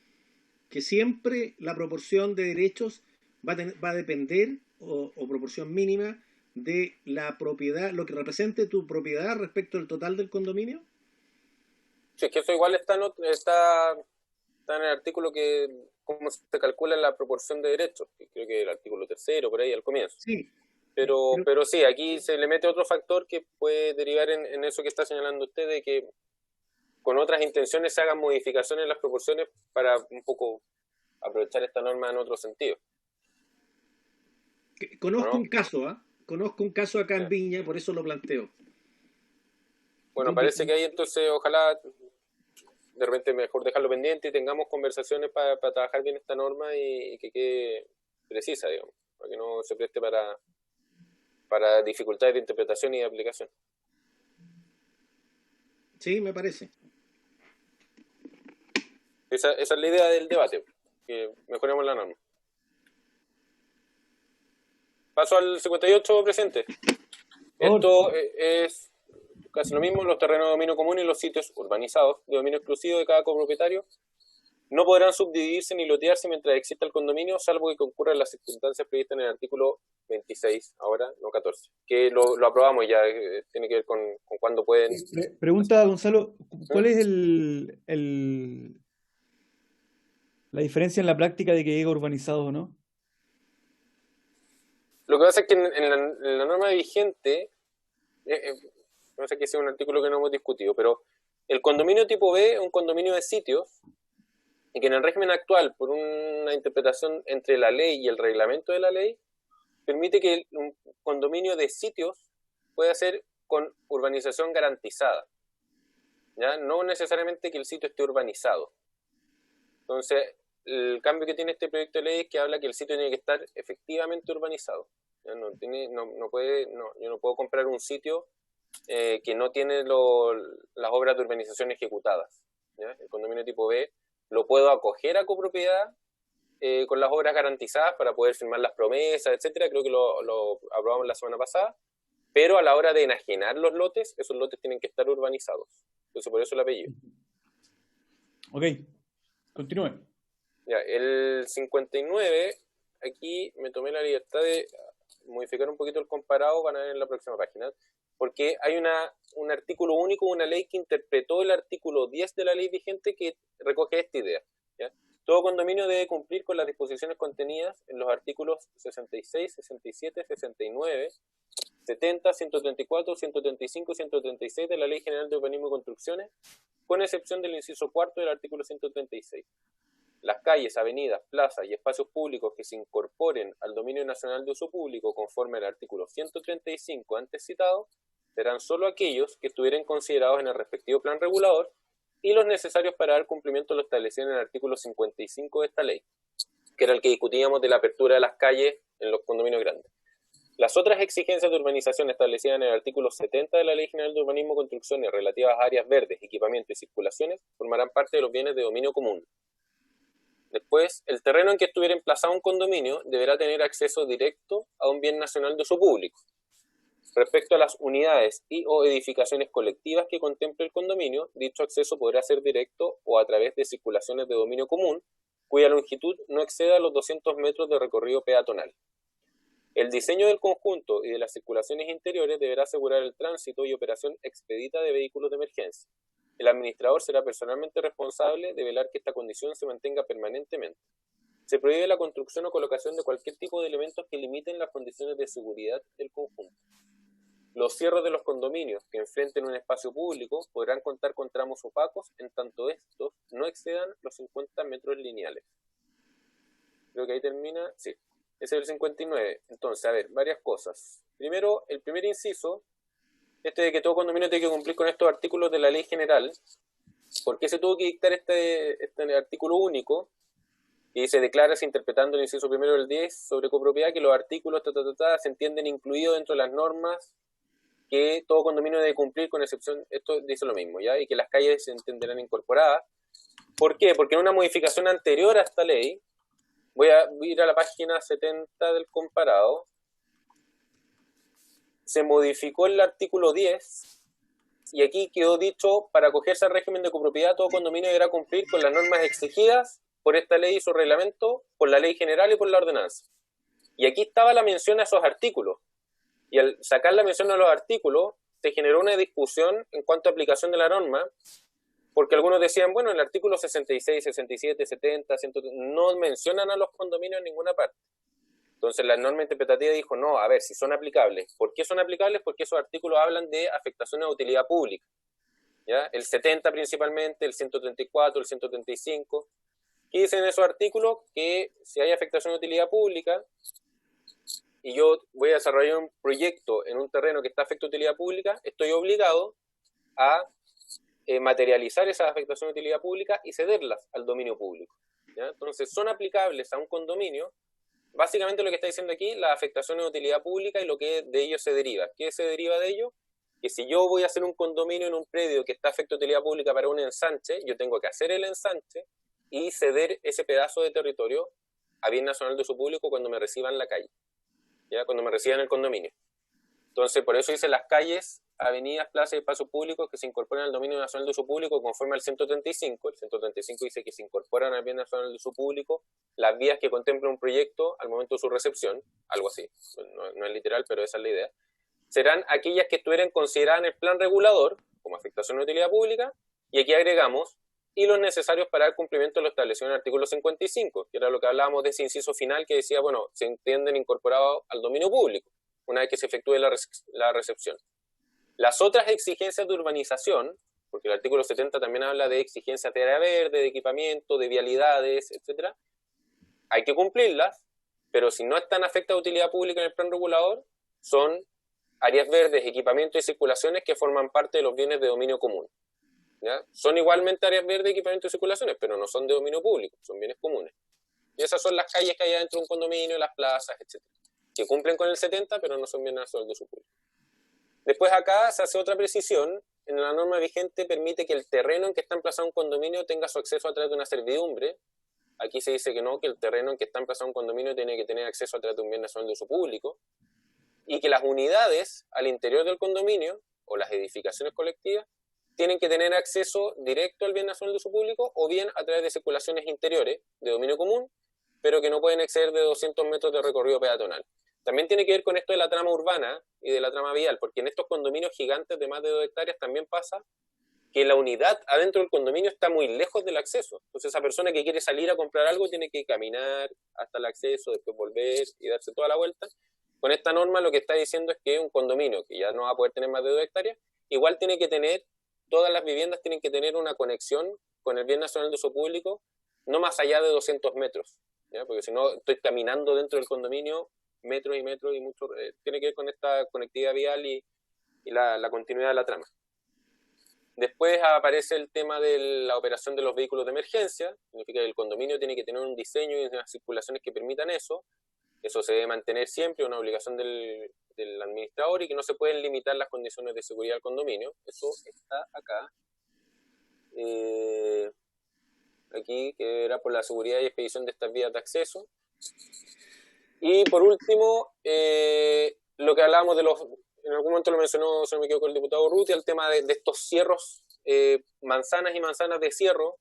que siempre la proporción de derechos va a depender, o proporción mínima, de la propiedad, lo que represente tu propiedad respecto al total del condominio? Sí, es que eso igual está en el artículo que cómo se calcula la proporción de derechos, que creo que el artículo 3, por ahí al comienzo. Sí. Pero sí, aquí se le mete otro factor que puede derivar en eso que está señalando usted, de que con otras intenciones se hagan modificaciones en las proporciones para un poco aprovechar esta norma en otro sentido. Conozco un caso acá en Viña, por eso lo planteo. Bueno, parece que ahí entonces ojalá de repente mejor dejarlo pendiente y tengamos conversaciones para trabajar bien esta norma y que quede precisa, digamos, para que no se preste para dificultades de interpretación y de aplicación. Sí, me parece. Esa es la idea del debate, que mejoremos la norma. Paso al 58, presidente. Esto es casi lo mismo. Los terrenos de dominio común y los sitios urbanizados de dominio exclusivo de cada copropietario no podrán subdividirse ni lotearse mientras exista el condominio, salvo que concurran las circunstancias previstas en el artículo 26, ahora no 14, que lo aprobamos ya, tiene que ver con cuándo pueden... Pregunta, Gonzalo, ¿cuál es la diferencia en la práctica de que diga urbanizado o no? Lo que pasa es que en la norma vigente, no sé que sea un artículo que no hemos discutido, pero el condominio tipo B es un condominio de sitios y que en el régimen actual, por una interpretación entre la ley y el reglamento de la ley, permite que un condominio de sitios pueda ser con urbanización garantizada, ¿ya? No necesariamente que el sitio esté urbanizado. Entonces, el cambio que tiene este proyecto de ley es que habla que el sitio tiene que estar efectivamente urbanizado. ¿Ya? Yo no puedo comprar un sitio que no tiene las obras de urbanización ejecutadas, ¿ya? El condominio tipo B lo puedo acoger a copropiedad con las obras garantizadas para poder firmar las promesas, etcétera. Creo que lo aprobamos la semana pasada, pero a la hora de enajenar los lotes, esos lotes tienen que estar urbanizados. Entonces, por eso el apellido. Ok, continúe. Ya, el 59, aquí me tomé la libertad de modificar un poquito el comparado para ver en la próxima página, porque hay un artículo único, una ley que interpretó el artículo 10 de la ley vigente que recoge esta idea, ¿ya? Todo condominio debe cumplir con las disposiciones contenidas en los artículos 66, 67, 69, 70, 134, 135 y 136 de la Ley General de Urbanismo y Construcciones, con excepción del inciso cuarto del artículo 136. Las calles, avenidas, plazas y espacios públicos que se incorporen al dominio nacional de uso público conforme al artículo 135 antes citado, serán solo aquellos que estuvieran considerados en el respectivo plan regulador y los necesarios para dar cumplimiento a lo establecido en el artículo 55 de esta ley, que era el que discutíamos de la apertura de las calles en los condominios grandes. Las otras exigencias de urbanización establecidas en el artículo 70 de la Ley General de Urbanismo y Construcciones relativas a áreas verdes, equipamiento y circulaciones formarán parte de los bienes de dominio común. Después, el terreno en que estuviera emplazado un condominio deberá tener acceso directo a un bien nacional de uso público. Respecto a las unidades y o edificaciones colectivas que contemple el condominio, dicho acceso podrá ser directo o a través de circulaciones de dominio común, cuya longitud no exceda los 200 metros de recorrido peatonal. El diseño del conjunto y de las circulaciones interiores deberá asegurar el tránsito y operación expedita de vehículos de emergencia. El administrador será personalmente responsable de velar que esta condición se mantenga permanentemente. Se prohíbe la construcción o colocación de cualquier tipo de elementos que limiten las condiciones de seguridad del conjunto. Los cierres de los condominios que enfrenten un espacio público podrán contar con tramos opacos en tanto estos no excedan los 50 metros lineales. Creo que ahí termina, sí. Ese es el 59. Entonces, a ver, varias cosas. Primero, el primer inciso, de que todo condominio tiene que cumplir con estos artículos de la ley general. ¿Por qué se tuvo que dictar este artículo único? Y se declara, interpretando el inciso primero del 10 sobre copropiedad, que los artículos se entienden incluidos dentro de las normas que todo condominio debe cumplir, con excepción, esto dice lo mismo, ¿ya? Y que las calles se entenderán incorporadas. ¿Por qué? Porque en una modificación anterior a esta ley, voy a ir a la página 70 del comparado, se modificó el artículo 10 y aquí quedó dicho: para acogerse al régimen de copropiedad, todo condominio deberá cumplir con las normas exigidas por esta ley y su reglamento, por la ley general y por la ordenanza. Y aquí estaba la mención a esos artículos. Y al sacar la mención a los artículos, se generó una discusión en cuanto a aplicación de la norma, porque algunos decían, bueno, el artículo 66, 67, 70, 130, no mencionan a los condominios en ninguna parte. Entonces la norma interpretativa dijo, no, a ver, si son aplicables. ¿Por qué son aplicables? Porque esos artículos hablan de afectaciones de utilidad pública, ¿ya? El 70 principalmente, el 134, el 135. ¿Qué dicen esos artículos? Que si hay afectación de utilidad pública, y yo voy a desarrollar un proyecto en un terreno que está afecto a utilidad pública, estoy obligado a materializar esas afectaciones de utilidad pública y cederlas al dominio público, ¿ya? Entonces son aplicables a un condominio. Básicamente lo que está diciendo aquí, las afectaciones de utilidad pública y lo que de ello se deriva. ¿Qué se deriva de ello? Que si yo voy a hacer un condominio en un predio que está afecto a utilidad pública para un ensanche, yo tengo que hacer el ensanche y ceder ese pedazo de territorio a bien nacional de uso público cuando me reciban la calle. ¿ya? Cuando me resida en el condominio. Entonces, por eso dice las calles, avenidas, plazas y espacios públicos que se incorporan al dominio nacional de uso público conforme al 135. El 135 dice que se incorporan al bien nacional de uso público las vías que contempla un proyecto al momento de su recepción, algo así, no es literal, pero esa es la idea. Serán aquellas que estuvieran consideradas en el plan regulador como afectación de utilidad pública, y aquí agregamos y los necesarios para el cumplimiento de lo establecido en el artículo 55, que era lo que hablábamos de ese inciso final que decía, bueno, se entienden incorporados al dominio público una vez que se efectúe la recepción. Las otras exigencias de urbanización, porque el artículo 70 también habla de exigencias de área verde, de equipamiento, de vialidades, etc. Hay que cumplirlas, pero si no están afectadas a utilidad pública en el plan regulador, son áreas verdes, equipamientos y circulaciones que forman parte de los bienes de dominio común. ¿Ya? Son igualmente áreas verdes, equipamientos y circulaciones, pero no son de dominio público, son bienes comunes. Y esas son las calles que hay dentro de un condominio, las plazas, etc., que cumplen con el 70, pero no son bienes nacionales de uso público. Después acá se hace otra precisión. En la norma vigente permite que el terreno en que está emplazado un condominio tenga su acceso a través de una servidumbre. Aquí se dice que no, que el terreno en que está emplazado un condominio tiene que tener acceso a través de un bien nacional de uso público, y que las unidades al interior del condominio o las edificaciones colectivas tienen que tener acceso directo al bien nacional de uso público o bien a través de circulaciones interiores de dominio común, pero que no pueden exceder de 200 metros de recorrido peatonal. También tiene que ver con esto de la trama urbana y de la trama vial, porque en estos condominios gigantes de más de 2 hectáreas también pasa que la unidad adentro del condominio está muy lejos del acceso. Entonces esa persona que quiere salir a comprar algo tiene que caminar hasta el acceso, después volver y darse toda la vuelta. Con esta norma lo que está diciendo es que un condominio que ya no va a poder tener más de 2 hectáreas, igual tiene que tener, todas las viviendas tienen que tener una conexión con el bien nacional de uso público, no más allá de 200 metros, ¿ya? Porque si no estoy caminando dentro del condominio metros y metros y mucho, tiene que ver con esta conectividad vial y la continuidad de la trama. Después aparece el tema de la operación de los vehículos de emergencia, significa que el condominio tiene que tener un diseño y unas circulaciones que permitan eso. Eso se debe mantener siempre, una obligación del administrador, y que no se pueden limitar las condiciones de seguridad del condominio. Eso está acá. Aquí, que era por la seguridad y expedición de estas vías de acceso. Y por último, lo que hablábamos de los, en algún momento lo mencionó, si no me equivoco, el diputado Urrutia, el tema de estos cierros, manzanas y manzanas de cierro,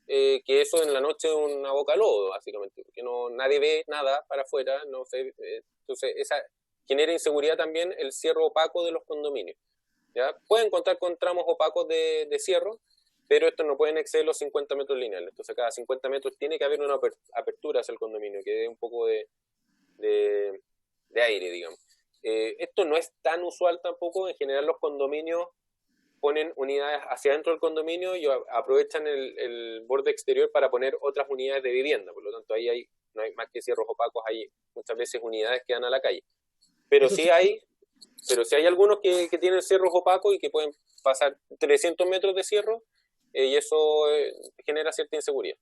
que eso en la noche es una boca de lodo, básicamente, porque nadie ve nada para afuera, no sé, entonces esa genera inseguridad también el cierre opaco de los condominios. ¿Ya? Pueden contar con tramos opacos de cierro, pero estos no pueden exceder los 50 metros lineales, entonces cada 50 metros tiene que haber una apertura hacia el condominio, que dé un poco de aire, digamos. Esto no es tan usual tampoco. En general los condominios ponen unidades hacia adentro del condominio y aprovechan el borde exterior para poner otras unidades de vivienda, por lo tanto ahí no hay más que cierros opacos, hay muchas veces unidades que dan a la calle. Pero sí hay algunos que tienen cierros opacos y que pueden pasar 300 metros de cierro, y eso genera cierta inseguridad.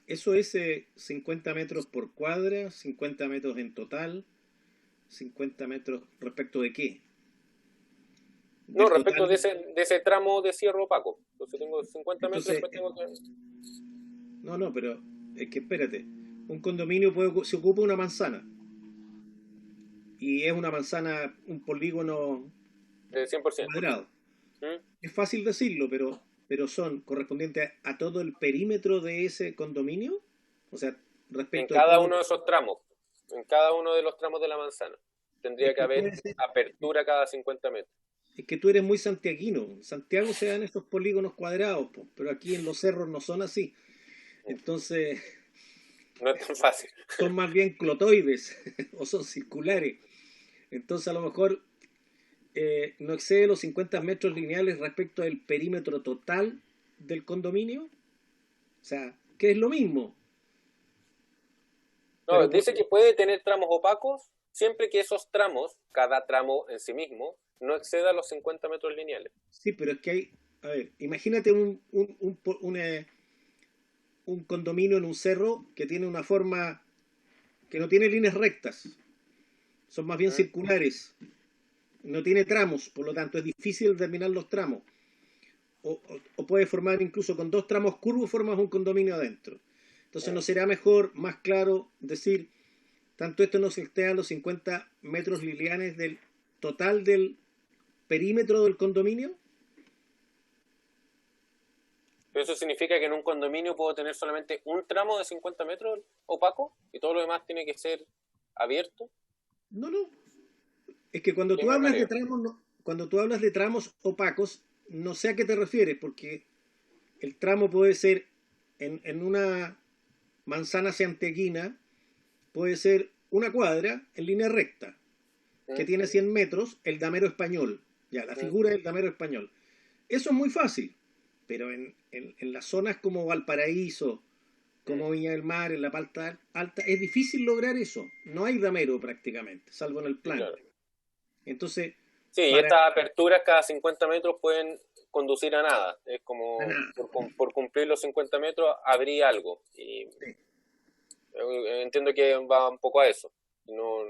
Eso es 50 metros por cuadra, 50 metros en total, 50 metros respecto de qué? No, respecto de ese tramo de cierre opaco. Entonces tengo 50 metros. No, pero es que espérate. Un condominio se ocupa una manzana. Y es una manzana, un polígono de 100% cuadrado. Es fácil decirlo, pero son correspondientes a todo el perímetro de ese condominio. O sea, respecto en cada uno de esos tramos, en cada uno de los tramos de la manzana, tendría que haber apertura cada 50 metros. Es que tú eres muy santiaguino. En Santiago se dan estos polígonos cuadrados, pero aquí en los cerros no son así. Entonces, no es tan fácil. Son más bien clotoides o son circulares. Entonces, a lo mejor no excede los 50 metros lineales respecto al perímetro total del condominio. O sea, que es lo mismo. No, pero dice que puede tener tramos opacos siempre que esos tramos, cada tramo en sí mismo, no exceda los 50 metros lineales. Sí, pero es que hay, a ver, imagínate un condominio en un cerro que tiene una forma que no tiene líneas rectas, son más bien circulares, no tiene tramos, por lo tanto es difícil determinar los tramos, o puede formar incluso con 2 tramos curvos formas un condominio adentro. Entonces no será mejor, más claro decir, tanto esto no se exceda los 50 metros lineales del total del perímetro del condominio. Pero eso significa que en un condominio puedo tener solamente un tramo de 50 metros opaco y todo lo demás tiene que ser abierto. No. Es que cuando tú hablas de tramos, cuando tú hablas de tramos opacos, no sé a qué te refieres, porque el tramo puede ser en una manzana santiaguina, puede ser una cuadra en línea recta, que tiene 100 metros, el damero español, ya, la figura del damero español. Eso es muy fácil, pero en las zonas como Valparaíso, como Viña del Mar, en la Palta Alta, es difícil lograr eso. No hay damero prácticamente, salvo en el plano. Claro. Entonces... Sí, y estas aperturas cada 50 metros pueden conducir a nada. Es como, por cumplir los 50 metros, abrir algo. Y entiendo que va un poco a eso. No,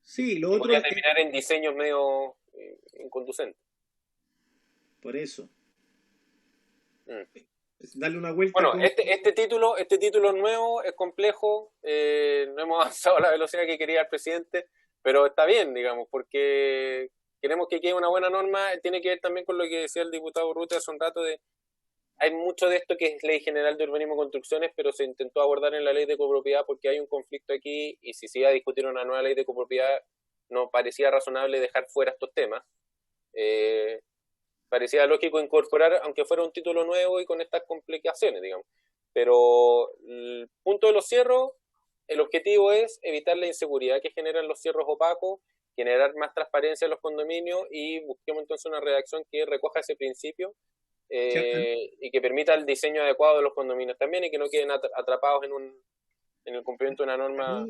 sí, lo otro podría terminar en diseños medio inconducentes. Por eso. Darle una vuelta. Bueno, este título nuevo es complejo. No hemos avanzado a la velocidad que quería el presidente, pero está bien, digamos, porque queremos que quede una buena norma. Tiene que ver también con lo que decía el diputado Urrutia hace un rato. Hay mucho de esto que es Ley General de Urbanismo y Construcciones, pero se intentó abordar en la Ley de Copropiedad porque hay un conflicto aquí, y si se iba a discutir una nueva Ley de Copropiedad, no parecía razonable dejar fuera estos temas. Parecía lógico incorporar, aunque fuera un título nuevo y con estas complicaciones, digamos. Pero el punto de los cierros, el objetivo es evitar la inseguridad que generan los cierros opacos, generar más transparencia en los condominios, y busquemos entonces una redacción que recoja ese principio y que permita el diseño adecuado de los condominios también, y que no queden atrapados en el cumplimiento de una norma.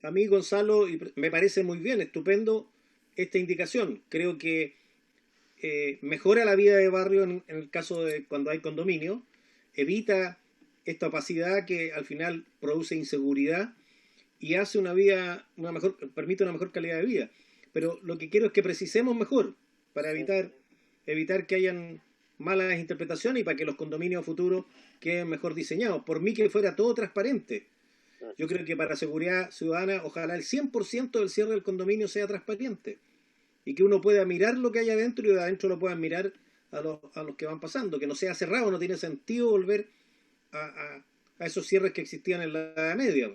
A mí, Gonzalo, me parece muy bien, estupendo esta indicación. Creo que mejora la vida de barrio en el caso de cuando hay condominio, evita esta opacidad que al final produce inseguridad y hace permite una mejor calidad de vida. Pero lo que quiero es que precisemos mejor para evitar que hayan malas interpretaciones y para que los condominios futuros queden mejor diseñados. Por mí que fuera todo transparente. Yo creo que para seguridad ciudadana, ojalá el 100% del cierre del condominio sea transparente y que uno pueda mirar lo que hay adentro y de adentro lo puedan mirar a los que van pasando, que no sea cerrado. No tiene sentido volver a esos cierres que existían en la Edad Media.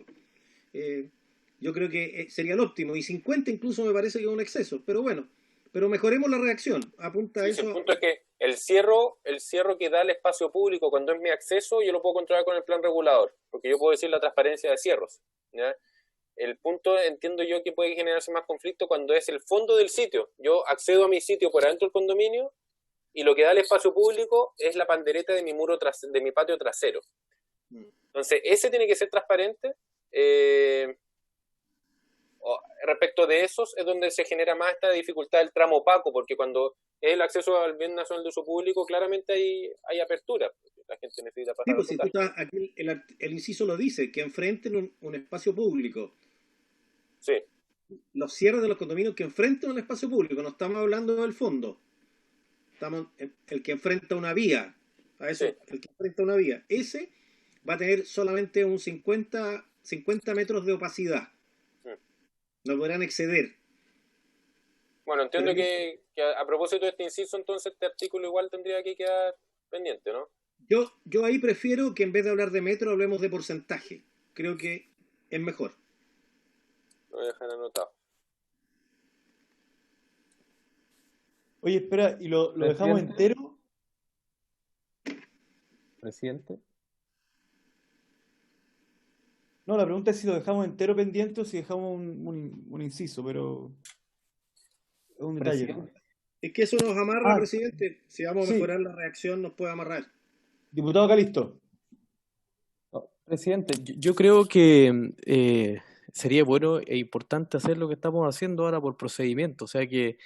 Yo creo que sería el óptimo, y 50 incluso me parece que es un exceso, pero bueno, pero mejoremos la reacción, apunta a eso. El punto es que el cierro que da el espacio público cuando es mi acceso, yo lo puedo controlar con el plan regulador, porque yo puedo decir la transparencia de cierros, ¿ya? El punto, entiendo yo, que puede generarse más conflicto cuando es el fondo del sitio. Yo accedo a mi sitio por adentro del condominio y lo que da el espacio público es la pandereta de de mi patio trasero. Entonces, ese tiene que ser transparente. Respecto de esos es donde se genera más esta dificultad del tramo opaco, porque cuando es el acceso al bien nacional de uso público, claramente hay apertura. La gente necesita pasar. Sí, pues si tú estás aquí, el inciso lo dice, que enfrenten un espacio público. Sí. Los cierres de los condominios que enfrenten un espacio público, no estamos hablando del fondo. Estamos el que enfrenta una vía. A eso, sí. El que enfrenta una vía. Ese va a tener solamente un 50 metros de opacidad. No podrán exceder. Bueno, entiendo que a propósito de este inciso, entonces este artículo igual tendría que quedar pendiente, ¿no? Yo ahí prefiero que en vez de hablar de metro hablemos de porcentaje. Creo que es mejor. Lo voy a dejar anotado. Oye, espera, ¿y lo dejamos entero? Presidente. No, la pregunta es si lo dejamos entero pendiente o si dejamos un inciso, pero es un detalle. Es que eso nos amarra, presidente. Si vamos a mejorar la reacción, nos puede amarrar. Diputado Calisto. No, presidente, yo creo que sería bueno e importante hacer lo que estamos haciendo ahora por procedimiento, o sea que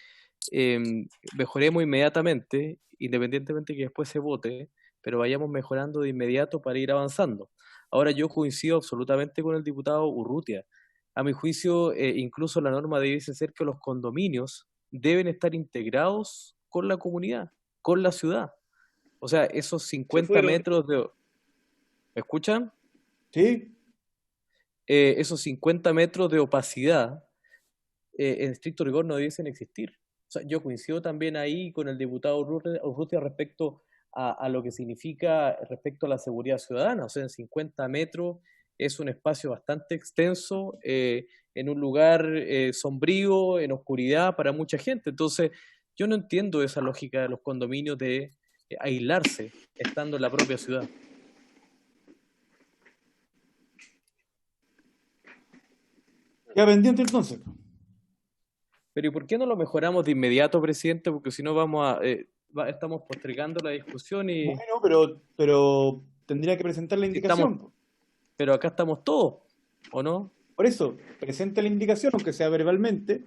mejoremos inmediatamente, independientemente que después se vote, pero vayamos mejorando de inmediato para ir avanzando. Ahora yo coincido absolutamente con el diputado Urrutia. A mi juicio, incluso la norma debiese ser que los condominios deben estar integrados con la comunidad, con la ciudad. O sea, esos 50 metros de... ¿Me escuchan? Sí. esos 50 metros de opacidad, en estricto rigor no debiesen existir. O sea, yo coincido también ahí con el diputado Urrutia respecto a lo que significa respecto a la seguridad ciudadana. O sea, en 50 metros es un espacio bastante extenso, en un lugar sombrío, en oscuridad para mucha gente. Entonces, yo no entiendo esa lógica de los condominios de aislarse estando en la propia ciudad. Ya pendiente entonces. Pero ¿y por qué no lo mejoramos de inmediato, presidente? Porque si no estamos postergando la discusión y Bueno, pero tendría que presentar la indicación. pero acá estamos todos, ¿o no? Por eso, presente la indicación, aunque sea verbalmente.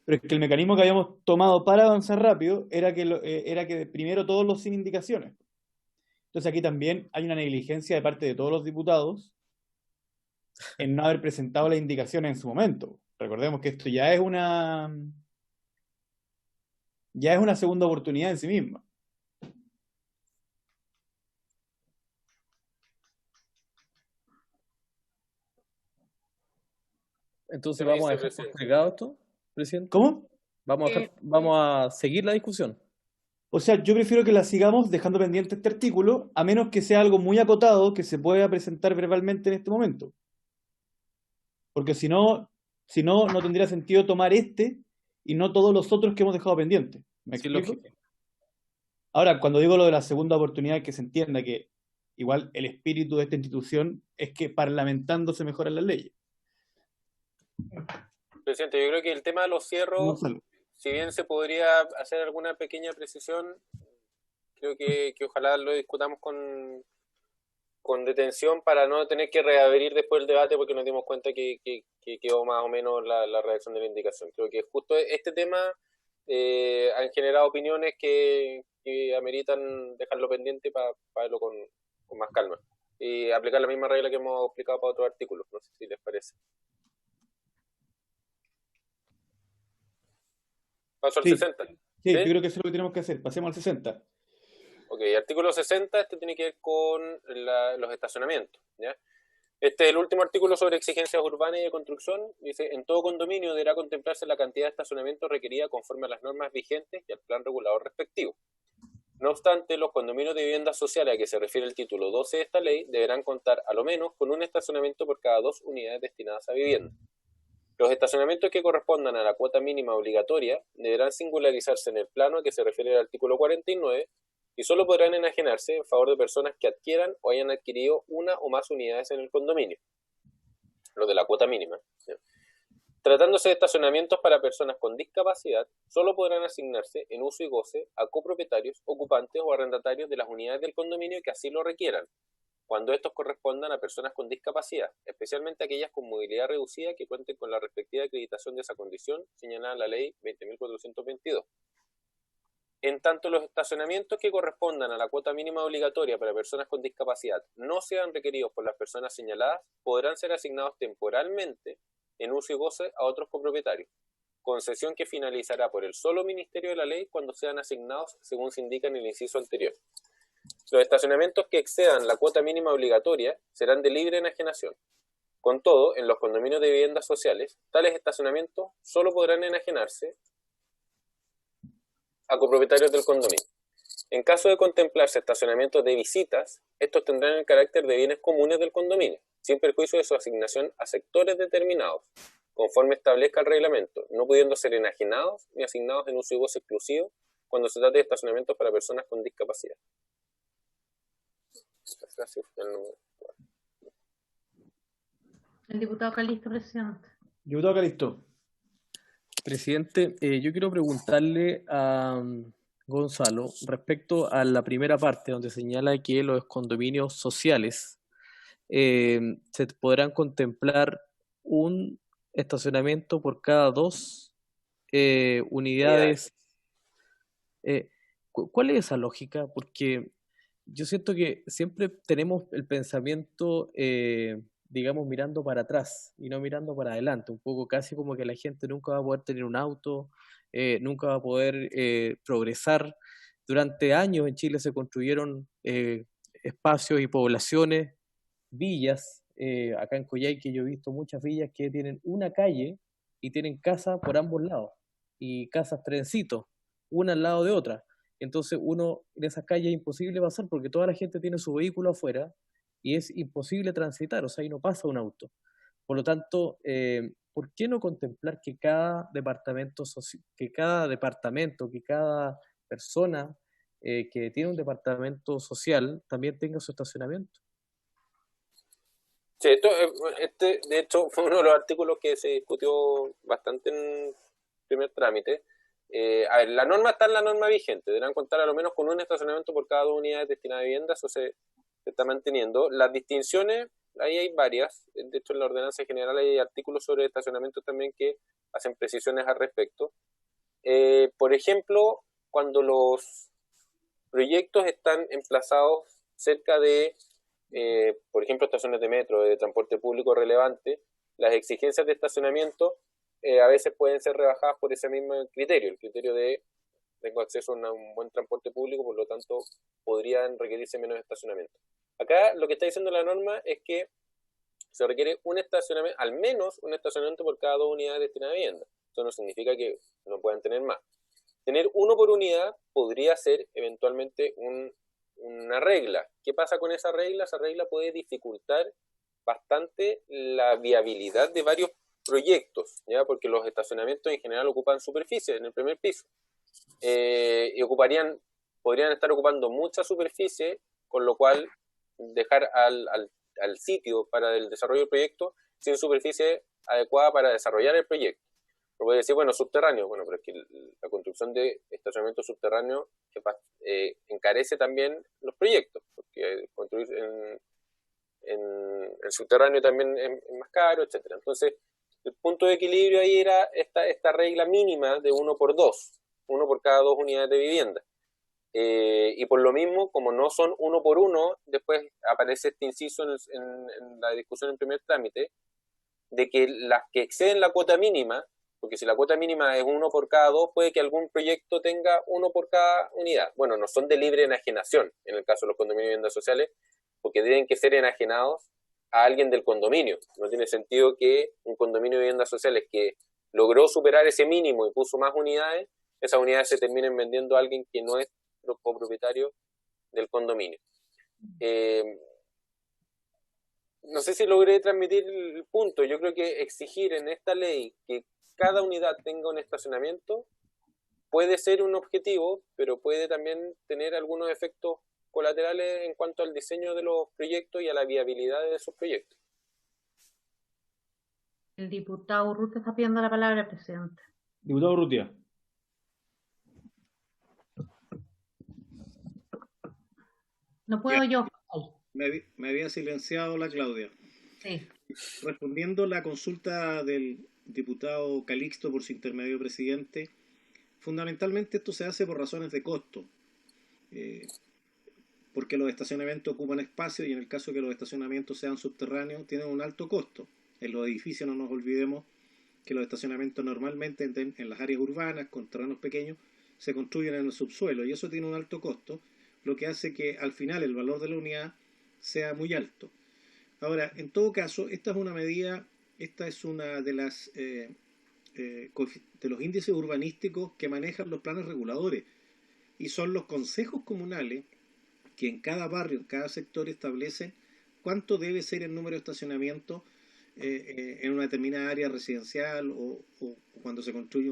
Pero es que el mecanismo que habíamos tomado para avanzar rápido era que primero todos los sin indicaciones. Entonces aquí también hay una negligencia de parte de todos los diputados en no haber presentado las indicaciones en su momento. Recordemos que esto ya es una segunda oportunidad en sí misma. Entonces vamos a dejar postergado esto, presidente. ¿Cómo? Vamos a seguir la discusión. O sea, yo prefiero que la sigamos dejando pendiente este artículo, a menos que sea algo muy acotado que se pueda presentar verbalmente en este momento. Porque si no tendría sentido tomar este y no todos los otros que hemos dejado pendientes. ¿Me explico? Ahora, cuando digo lo de la segunda oportunidad, que se entienda que igual el espíritu de esta institución es que parlamentando se mejoran las leyes. Presidente, yo creo que el tema de los cierros, si bien se podría hacer alguna pequeña precisión, creo que ojalá lo discutamos con detención para no tener que reabrir después el debate, porque nos dimos cuenta que quedó más o menos la redacción de la indicación. Creo que justo este tema han generado opiniones que ameritan dejarlo pendiente para verlo con más calma y aplicar la misma regla que hemos explicado para otros artículos. No sé si les parece. Paso al 60. Sí, yo creo que eso es lo que tenemos que hacer. Pasemos al 60. Ok, artículo 60, este tiene que ver con los estacionamientos, ¿ya? Este es el último artículo sobre exigencias urbanas y de construcción. Dice, en todo condominio deberá contemplarse la cantidad de estacionamiento requerida conforme a las normas vigentes y al plan regulador respectivo. No obstante, los condominios de viviendas sociales a que se refiere el título 12 de esta ley deberán contar a lo menos con un estacionamiento por cada 2 unidades destinadas a vivienda. Los estacionamientos que correspondan a la cuota mínima obligatoria deberán singularizarse en el plano a que se refiere el artículo 49 y solo podrán enajenarse en favor de personas que adquieran o hayan adquirido una o más unidades en el condominio. Lo de la cuota mínima. Tratándose de estacionamientos para personas con discapacidad, solo podrán asignarse en uso y goce a copropietarios, ocupantes o arrendatarios de las unidades del condominio que así lo requieran, cuando estos correspondan a personas con discapacidad, especialmente aquellas con movilidad reducida que cuenten con la respectiva acreditación de esa condición señalada en la Ley 20.422. En tanto los estacionamientos que correspondan a la cuota mínima obligatoria para personas con discapacidad no sean requeridos por las personas señaladas, podrán ser asignados temporalmente en uso y goce a otros copropietarios, concesión que finalizará por el solo Ministerio de la Ley cuando sean asignados según se indica en el inciso anterior. Los estacionamientos que excedan la cuota mínima obligatoria serán de libre enajenación. Con todo, en los condominios de viviendas sociales, tales estacionamientos solo podrán enajenarse a copropietarios del condominio. En caso de contemplarse estacionamientos de visitas, estos tendrán el carácter de bienes comunes del condominio, sin perjuicio de su asignación a sectores determinados, conforme establezca el reglamento, no pudiendo ser enajenados ni asignados en uso y goce exclusivo cuando se trate de estacionamientos para personas con discapacidad. El diputado Calisto, presidente. Diputado Calisto. Presidente, yo quiero preguntarle a Gonzalo respecto a la primera parte donde señala que los condominios sociales se podrán contemplar un estacionamiento por cada 2 unidades. ¿Cuál es esa lógica? Porque yo siento que siempre tenemos el pensamiento, digamos, mirando para atrás y no mirando para adelante, un poco casi como que la gente nunca va a poder tener un auto, nunca va a poder progresar. Durante años en Chile se construyeron espacios y poblaciones villas, acá en Coyhaique yo he visto muchas villas que tienen una calle y tienen casas por ambos lados, y casas trencitos, una al lado de otra. Entonces uno en esas calles es imposible pasar porque toda la gente tiene su vehículo afuera y es imposible transitar, o sea, ahí no pasa un auto. Por lo tanto, ¿por qué no contemplar que cada departamento, que cada persona que tiene un departamento social también tenga su estacionamiento? Sí, de hecho, fue uno de los artículos que se discutió bastante en primer trámite. A ver, la norma está en la norma vigente, deberán contar a lo menos con un estacionamiento por cada 2 unidades destinadas a viviendas, eso se está manteniendo. Las distinciones, ahí hay varias, de hecho en la ordenanza general hay artículos sobre estacionamiento también que hacen precisiones al respecto. Por ejemplo, cuando los proyectos están emplazados cerca de, por ejemplo, estaciones de metro, de transporte público relevante, las exigencias de estacionamiento a veces pueden ser rebajadas por ese mismo criterio, el criterio de tengo acceso a un buen transporte público, por lo tanto podrían requerirse menos estacionamiento. Acá lo que está diciendo la norma es que se requiere un estacionamiento, al menos un estacionamiento por cada 2 unidades destinadas a vivienda. Eso no significa que no puedan tener más. Tener uno por unidad podría ser eventualmente una regla. ¿Qué pasa con esa regla? Esa regla puede dificultar bastante la viabilidad de varios proyectos, ¿ya? Porque los estacionamientos en general ocupan superficie en el primer piso y podrían estar ocupando mucha superficie, con lo cual dejar al sitio para el desarrollo del proyecto sin superficie adecuada para desarrollar el proyecto. Lo puede decir, bueno, subterráneo, bueno, pero es que la construcción de estacionamiento subterráneo encarece también los proyectos, porque construir en el subterráneo también es más caro, etcétera. Entonces, el punto de equilibrio ahí era esta regla mínima de 1 por 2, 1 por cada 2 unidades de vivienda. Y por lo mismo, como no son 1 por 1, después aparece este inciso en la discusión en primer trámite, de que las que exceden la cuota mínima, porque si la cuota mínima es 1 por cada 2, puede que algún proyecto tenga 1 por cada unidad. Bueno, no son de libre enajenación, en el caso de los condominios de viviendas sociales, porque deben que ser enajenados a alguien del condominio. No tiene sentido que un condominio de viviendas sociales que logró superar ese mínimo y puso más unidades, esas unidades se terminen vendiendo a alguien que no es copropietario del condominio. No sé si logré transmitir el punto. Yo creo que exigir en esta ley que cada unidad tenga un estacionamiento puede ser un objetivo, pero puede también tener algunos efectos colaterales en cuanto al diseño de los proyectos y a la viabilidad de esos proyectos. El diputado Urrutia está pidiendo la palabra, presidente. Diputado Urrutia. No puedo yo. Me había silenciado la Claudia. Sí. Respondiendo a la consulta del diputado Calixto por su intermedio presidente, fundamentalmente esto se hace por razones de costo, porque los estacionamientos ocupan espacio y en el caso que los estacionamientos sean subterráneos tienen un alto costo. En los edificios no nos olvidemos que los estacionamientos normalmente en las áreas urbanas con terrenos pequeños se construyen en el subsuelo y eso tiene un alto costo, lo que hace que al final el valor de la unidad sea muy alto. Ahora, en todo caso, esta es una medida, esta es una de las de los índices urbanísticos que manejan los planes reguladores y son los consejos comunales que en cada barrio, en cada sector establecen cuánto debe ser el número de estacionamientos en una determinada área residencial o cuando se construye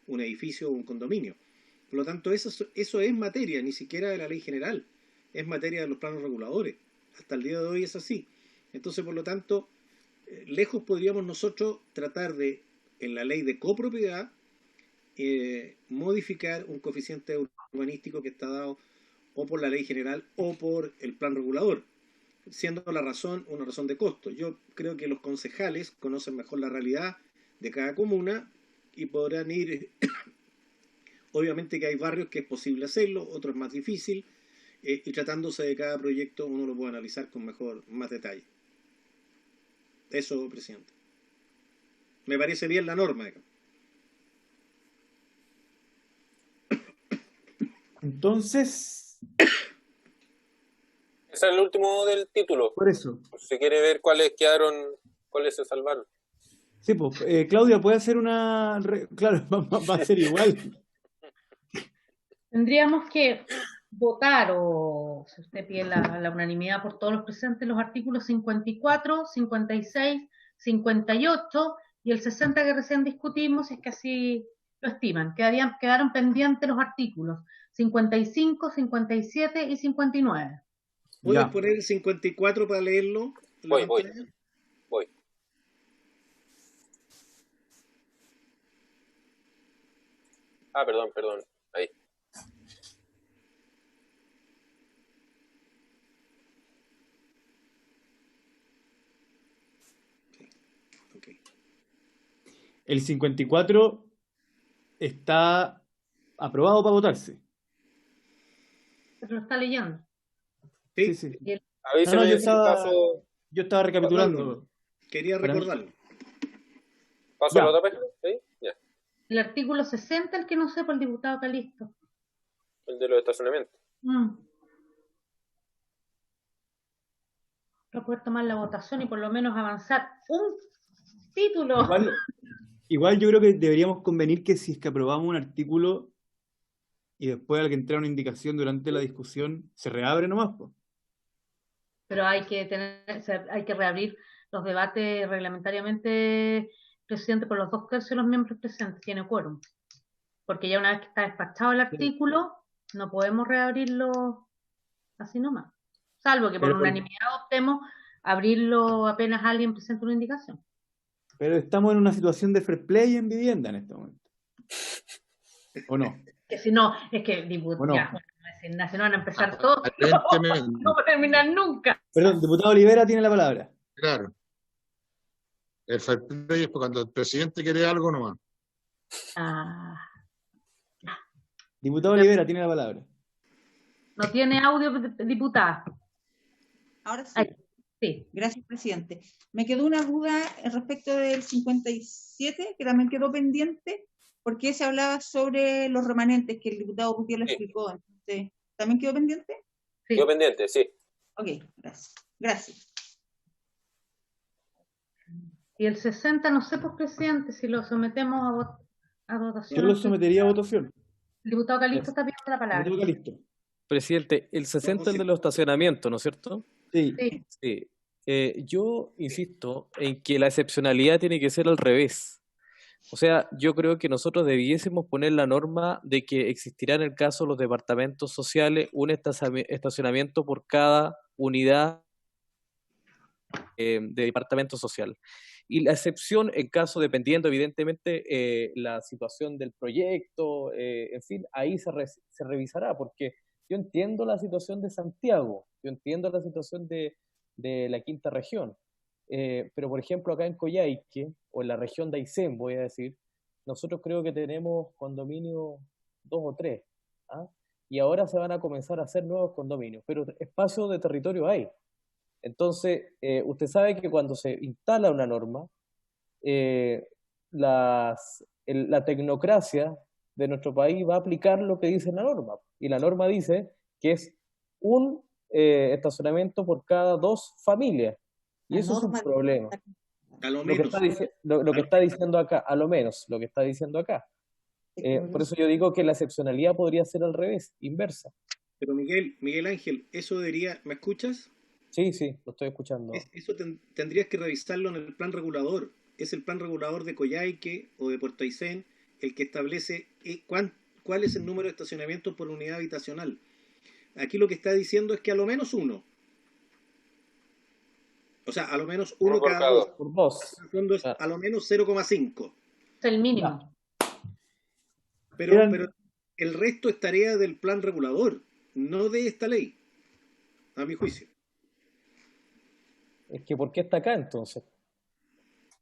un edificio o un condominio. Por lo tanto, eso es materia, ni siquiera de la ley general, es materia de los planos reguladores. Hasta el día de hoy es así. Entonces, por lo tanto, lejos podríamos nosotros tratar de, en la ley de copropiedad, modificar un coeficiente urbanístico que está dado o por la ley general o por el plan regulador, siendo la razón una razón de costo. Yo creo que los concejales conocen mejor la realidad de cada comuna y podrán ir, obviamente que hay barrios que es posible hacerlo, otros es más difícil, y tratándose de cada proyecto uno lo puede analizar con más detalle. Eso, presidente. Me parece bien la norma. Entonces, conversar el último del título. Por eso. Si quiere ver cuáles quedaron, cuáles se salvaron. Sí, pues, Claudia, puede hacer una... Claro, va a ser igual. Tendríamos que votar, o si usted pide la unanimidad por todos los presentes, los artículos 54, 56, 58 y el 60 que recién discutimos, si es que así lo estiman. Quedaron pendientes los artículos 55, 57 y 59. ¿Puedes Ya. poner el 54 para leerlo? Voy. Ah, perdón. Ahí. Ok. El 54 está aprobado para votarse. Pero lo está leyendo. Sí, Sí, sí. Y el- Avíseme yo en caso. estaba recapitulando. quería Para mí- recordarlo. ¿Paso Ya. a la otra página? ¿Sí? Ya. el artículo 60, el que no sé por el diputado Calisto. El de los estacionamientos. Para poder tomar la votación y por lo menos avanzar un título. Igual yo creo que deberíamos convenir que si es que aprobamos un artículo y después al que entra una indicación durante la discusión, se reabre nomás, pues. Pero hay que reabrir los debates reglamentariamente, presidente, por los 2/3 de los miembros presentes, tiene quórum. Porque ya una vez que está despachado el artículo, no podemos reabrirlo así nomás. Salvo que por Pero- unanimidad optemos abrirlo apenas alguien presente una indicación. Pero estamos en una situación de fair play en vivienda en este momento. ¿O no? Que si no, es que Bueno. si no van a empezar todos, Aparentemente, no va a terminar nunca. Perdón, diputado Olivera tiene la palabra. claro. El fair play es cuando el presidente quiere algo nomás. Ah, Diputado Olivera tiene la palabra. no tiene audio, diputada. Ahora sí. Ay, sí. Gracias, presidente. Me quedó una duda respecto del 57, que también quedó pendiente, porque se hablaba sobre los remanentes que el diputado Gutiérrez lo Sí. explicó. Entonces, ¿también quedó pendiente? Sí. Quedó pendiente, sí. Ok, gracias. Gracias. Y el 60, no sé, pues, presidente, si lo sometemos a votación. Yo lo sometería a votación. El diputado Calisto está pidiendo la palabra. Diputado Calisto. Presidente, el 60 es el de los estacionamientos, ¿no es cierto? Sí. Sí. Sí. Yo insisto en que la excepcionalidad tiene que ser al revés. O sea, yo creo que nosotros debiésemos poner la norma de que existirá en el caso de los departamentos sociales un estacionamiento por cada unidad de departamento social. Y la excepción, en caso, dependiendo evidentemente la situación del proyecto, en fin, ahí se revisará, porque yo entiendo la situación de Santiago, yo entiendo la situación de la quinta región, pero por ejemplo acá en Coyhaique, o en la región de Aysén, voy a decir, nosotros creo que tenemos condominios 2 o 3, ¿ah? Y ahora se van a comenzar a hacer nuevos condominios, pero espacio de territorio hay. Entonces, usted sabe que cuando se instala una norma, la tecnocracia de nuestro país va a aplicar lo que dice la norma. Y la norma dice que es un estacionamiento por cada 2 familias. Y eso es un problema. A lo Lo que menos. está diciendo acá, a lo menos, lo que está diciendo acá. Por eso yo digo que la excepcionalidad podría ser al revés, inversa. Pero Miguel Ángel, eso debería, ¿me escuchas? Sí, lo estoy escuchando. Eso tendrías que revisarlo en el plan regulador. Es el plan regulador de Coyhaique o de Puerto Aysén el que establece cuál es el número de estacionamientos por unidad habitacional. Aquí lo que está diciendo es que a lo menos uno. O sea, a lo menos uno Uno por cada cada 2. Por 2. Es a lo menos 0,5. Es el mínimo. Pero el resto es tarea del plan regulador, no de esta ley, a mi juicio. Es que ¿por qué está acá entonces?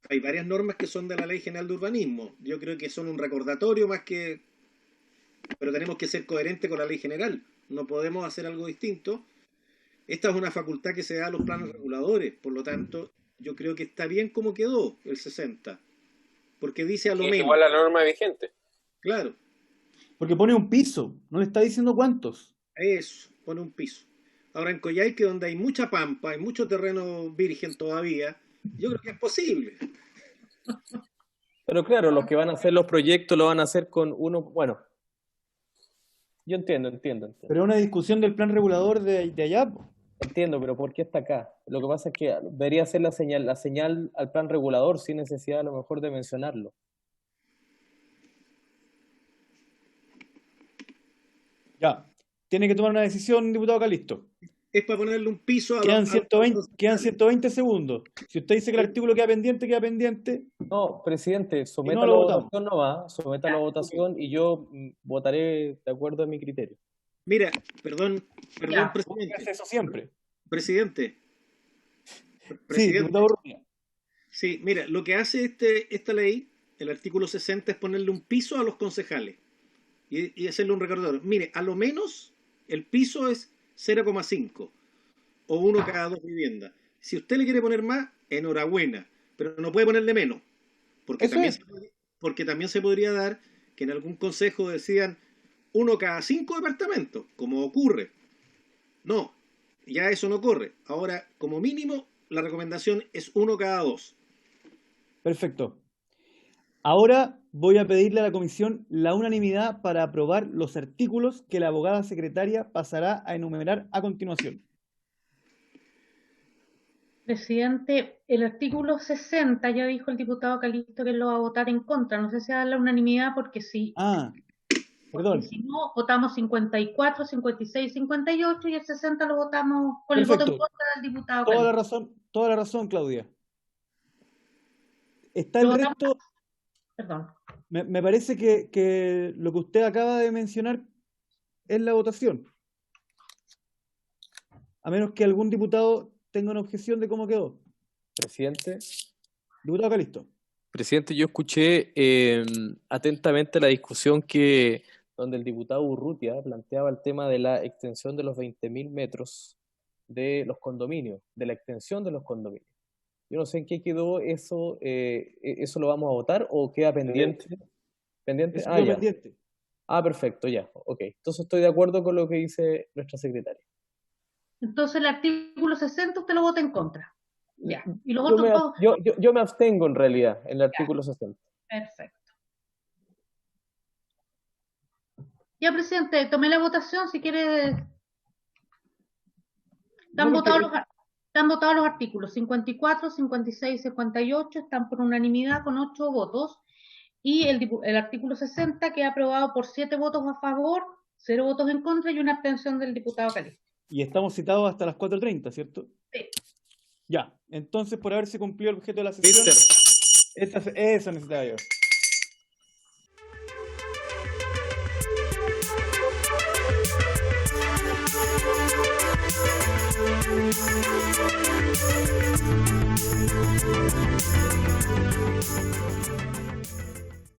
Hay varias normas que son de la Ley General de Urbanismo. Yo creo que son un recordatorio más que... Pero tenemos que ser coherentes con la Ley General. No podemos hacer algo distinto. Esta es una facultad que se da a los planes reguladores. Por lo tanto, yo creo que está bien como quedó el 60. Porque dice a lo Y menos. igual la norma vigente. Claro, Porque pone un piso, no le está diciendo cuántos. eso, pone un piso. Ahora en Coyhaique, donde hay mucha pampa, hay mucho terreno virgen todavía, yo creo que es posible. Pero claro, los que van a hacer los proyectos lo van a hacer con uno, bueno, yo entiendo. Pero es una discusión del plan regulador de allá. Po. Entiendo, pero ¿por qué está acá? Lo que pasa es que debería ser la señal al plan regulador sin necesidad a lo mejor de mencionarlo. Ya, tiene que tomar una decisión, diputado Calisto. Es para ponerle un piso a Quedan los 120 segundos. Si usted dice que el artículo queda pendiente. No, presidente, no sométalo lo a votamos. votación nomás, sométalo a votación y yo votaré de acuerdo a mi criterio. Mira, perdón, Ya. presidente. Hace eso siempre. Presidente. Sí, diputado Urrutia. Sí, mira, lo que hace esta ley, el artículo 60, es ponerle un piso a los concejales y hacerle un recordatorio. Mire, a lo menos el piso es 0,5 o 1 cada 2 viviendas. Si usted le quiere poner más, enhorabuena, pero no puede ponerle menos, porque Eso también, es. porque también se podría dar que en algún consejo decían 1 cada 5 departamentos, como ocurre. No, ya eso no ocurre. Ahora, como mínimo, la recomendación es 1 cada 2. Perfecto. Ahora voy a pedirle a la comisión la unanimidad para aprobar los artículos que la abogada secretaria pasará a enumerar a continuación. Presidente, el artículo 60, ya dijo el diputado Calisto que lo va a votar en contra. No sé si va a dar la unanimidad porque sí. Ah, perdón. Si no, votamos 54, 56, 58 y el 60 lo votamos con el voto en Perfecto. contra del diputado Toda la razón, Claudia. Está Lo el votamos- resto. Perdón. Me parece que lo que usted acaba de mencionar es la votación. A menos que algún diputado tenga una objeción de cómo quedó. Presidente. Diputado Calisto. Presidente, yo escuché atentamente la discusión donde el diputado Urrutia planteaba el tema de la extensión de los 20.000 metros de los condominios, de la extensión de los condominios. Yo no sé en qué quedó eso, ¿eso lo vamos a votar o queda pendiente? ¿Pendiente? Eso Ah, quedó ya. pendiente. Ah, perfecto, ya, ok. Entonces estoy de acuerdo con lo que dice nuestra secretaria. Entonces el artículo 60 usted lo vota en contra. Ya. Y los Yo otros me, dos. yo me abstengo en realidad en el artículo 60. Perfecto. Ya, presidente, tomé la votación. Si quiere. Están votados los artículos 54, 56, 58. Están por unanimidad con 8 votos. Y el artículo 60 queda aprobado por 7 votos a favor, 0 votos en contra y una abstención del diputado Calisto. Y estamos citados hasta las 4:30, ¿cierto? Sí. Ya. Entonces, por haberse cumplido el objeto de la sesión, eso necesitaba yo.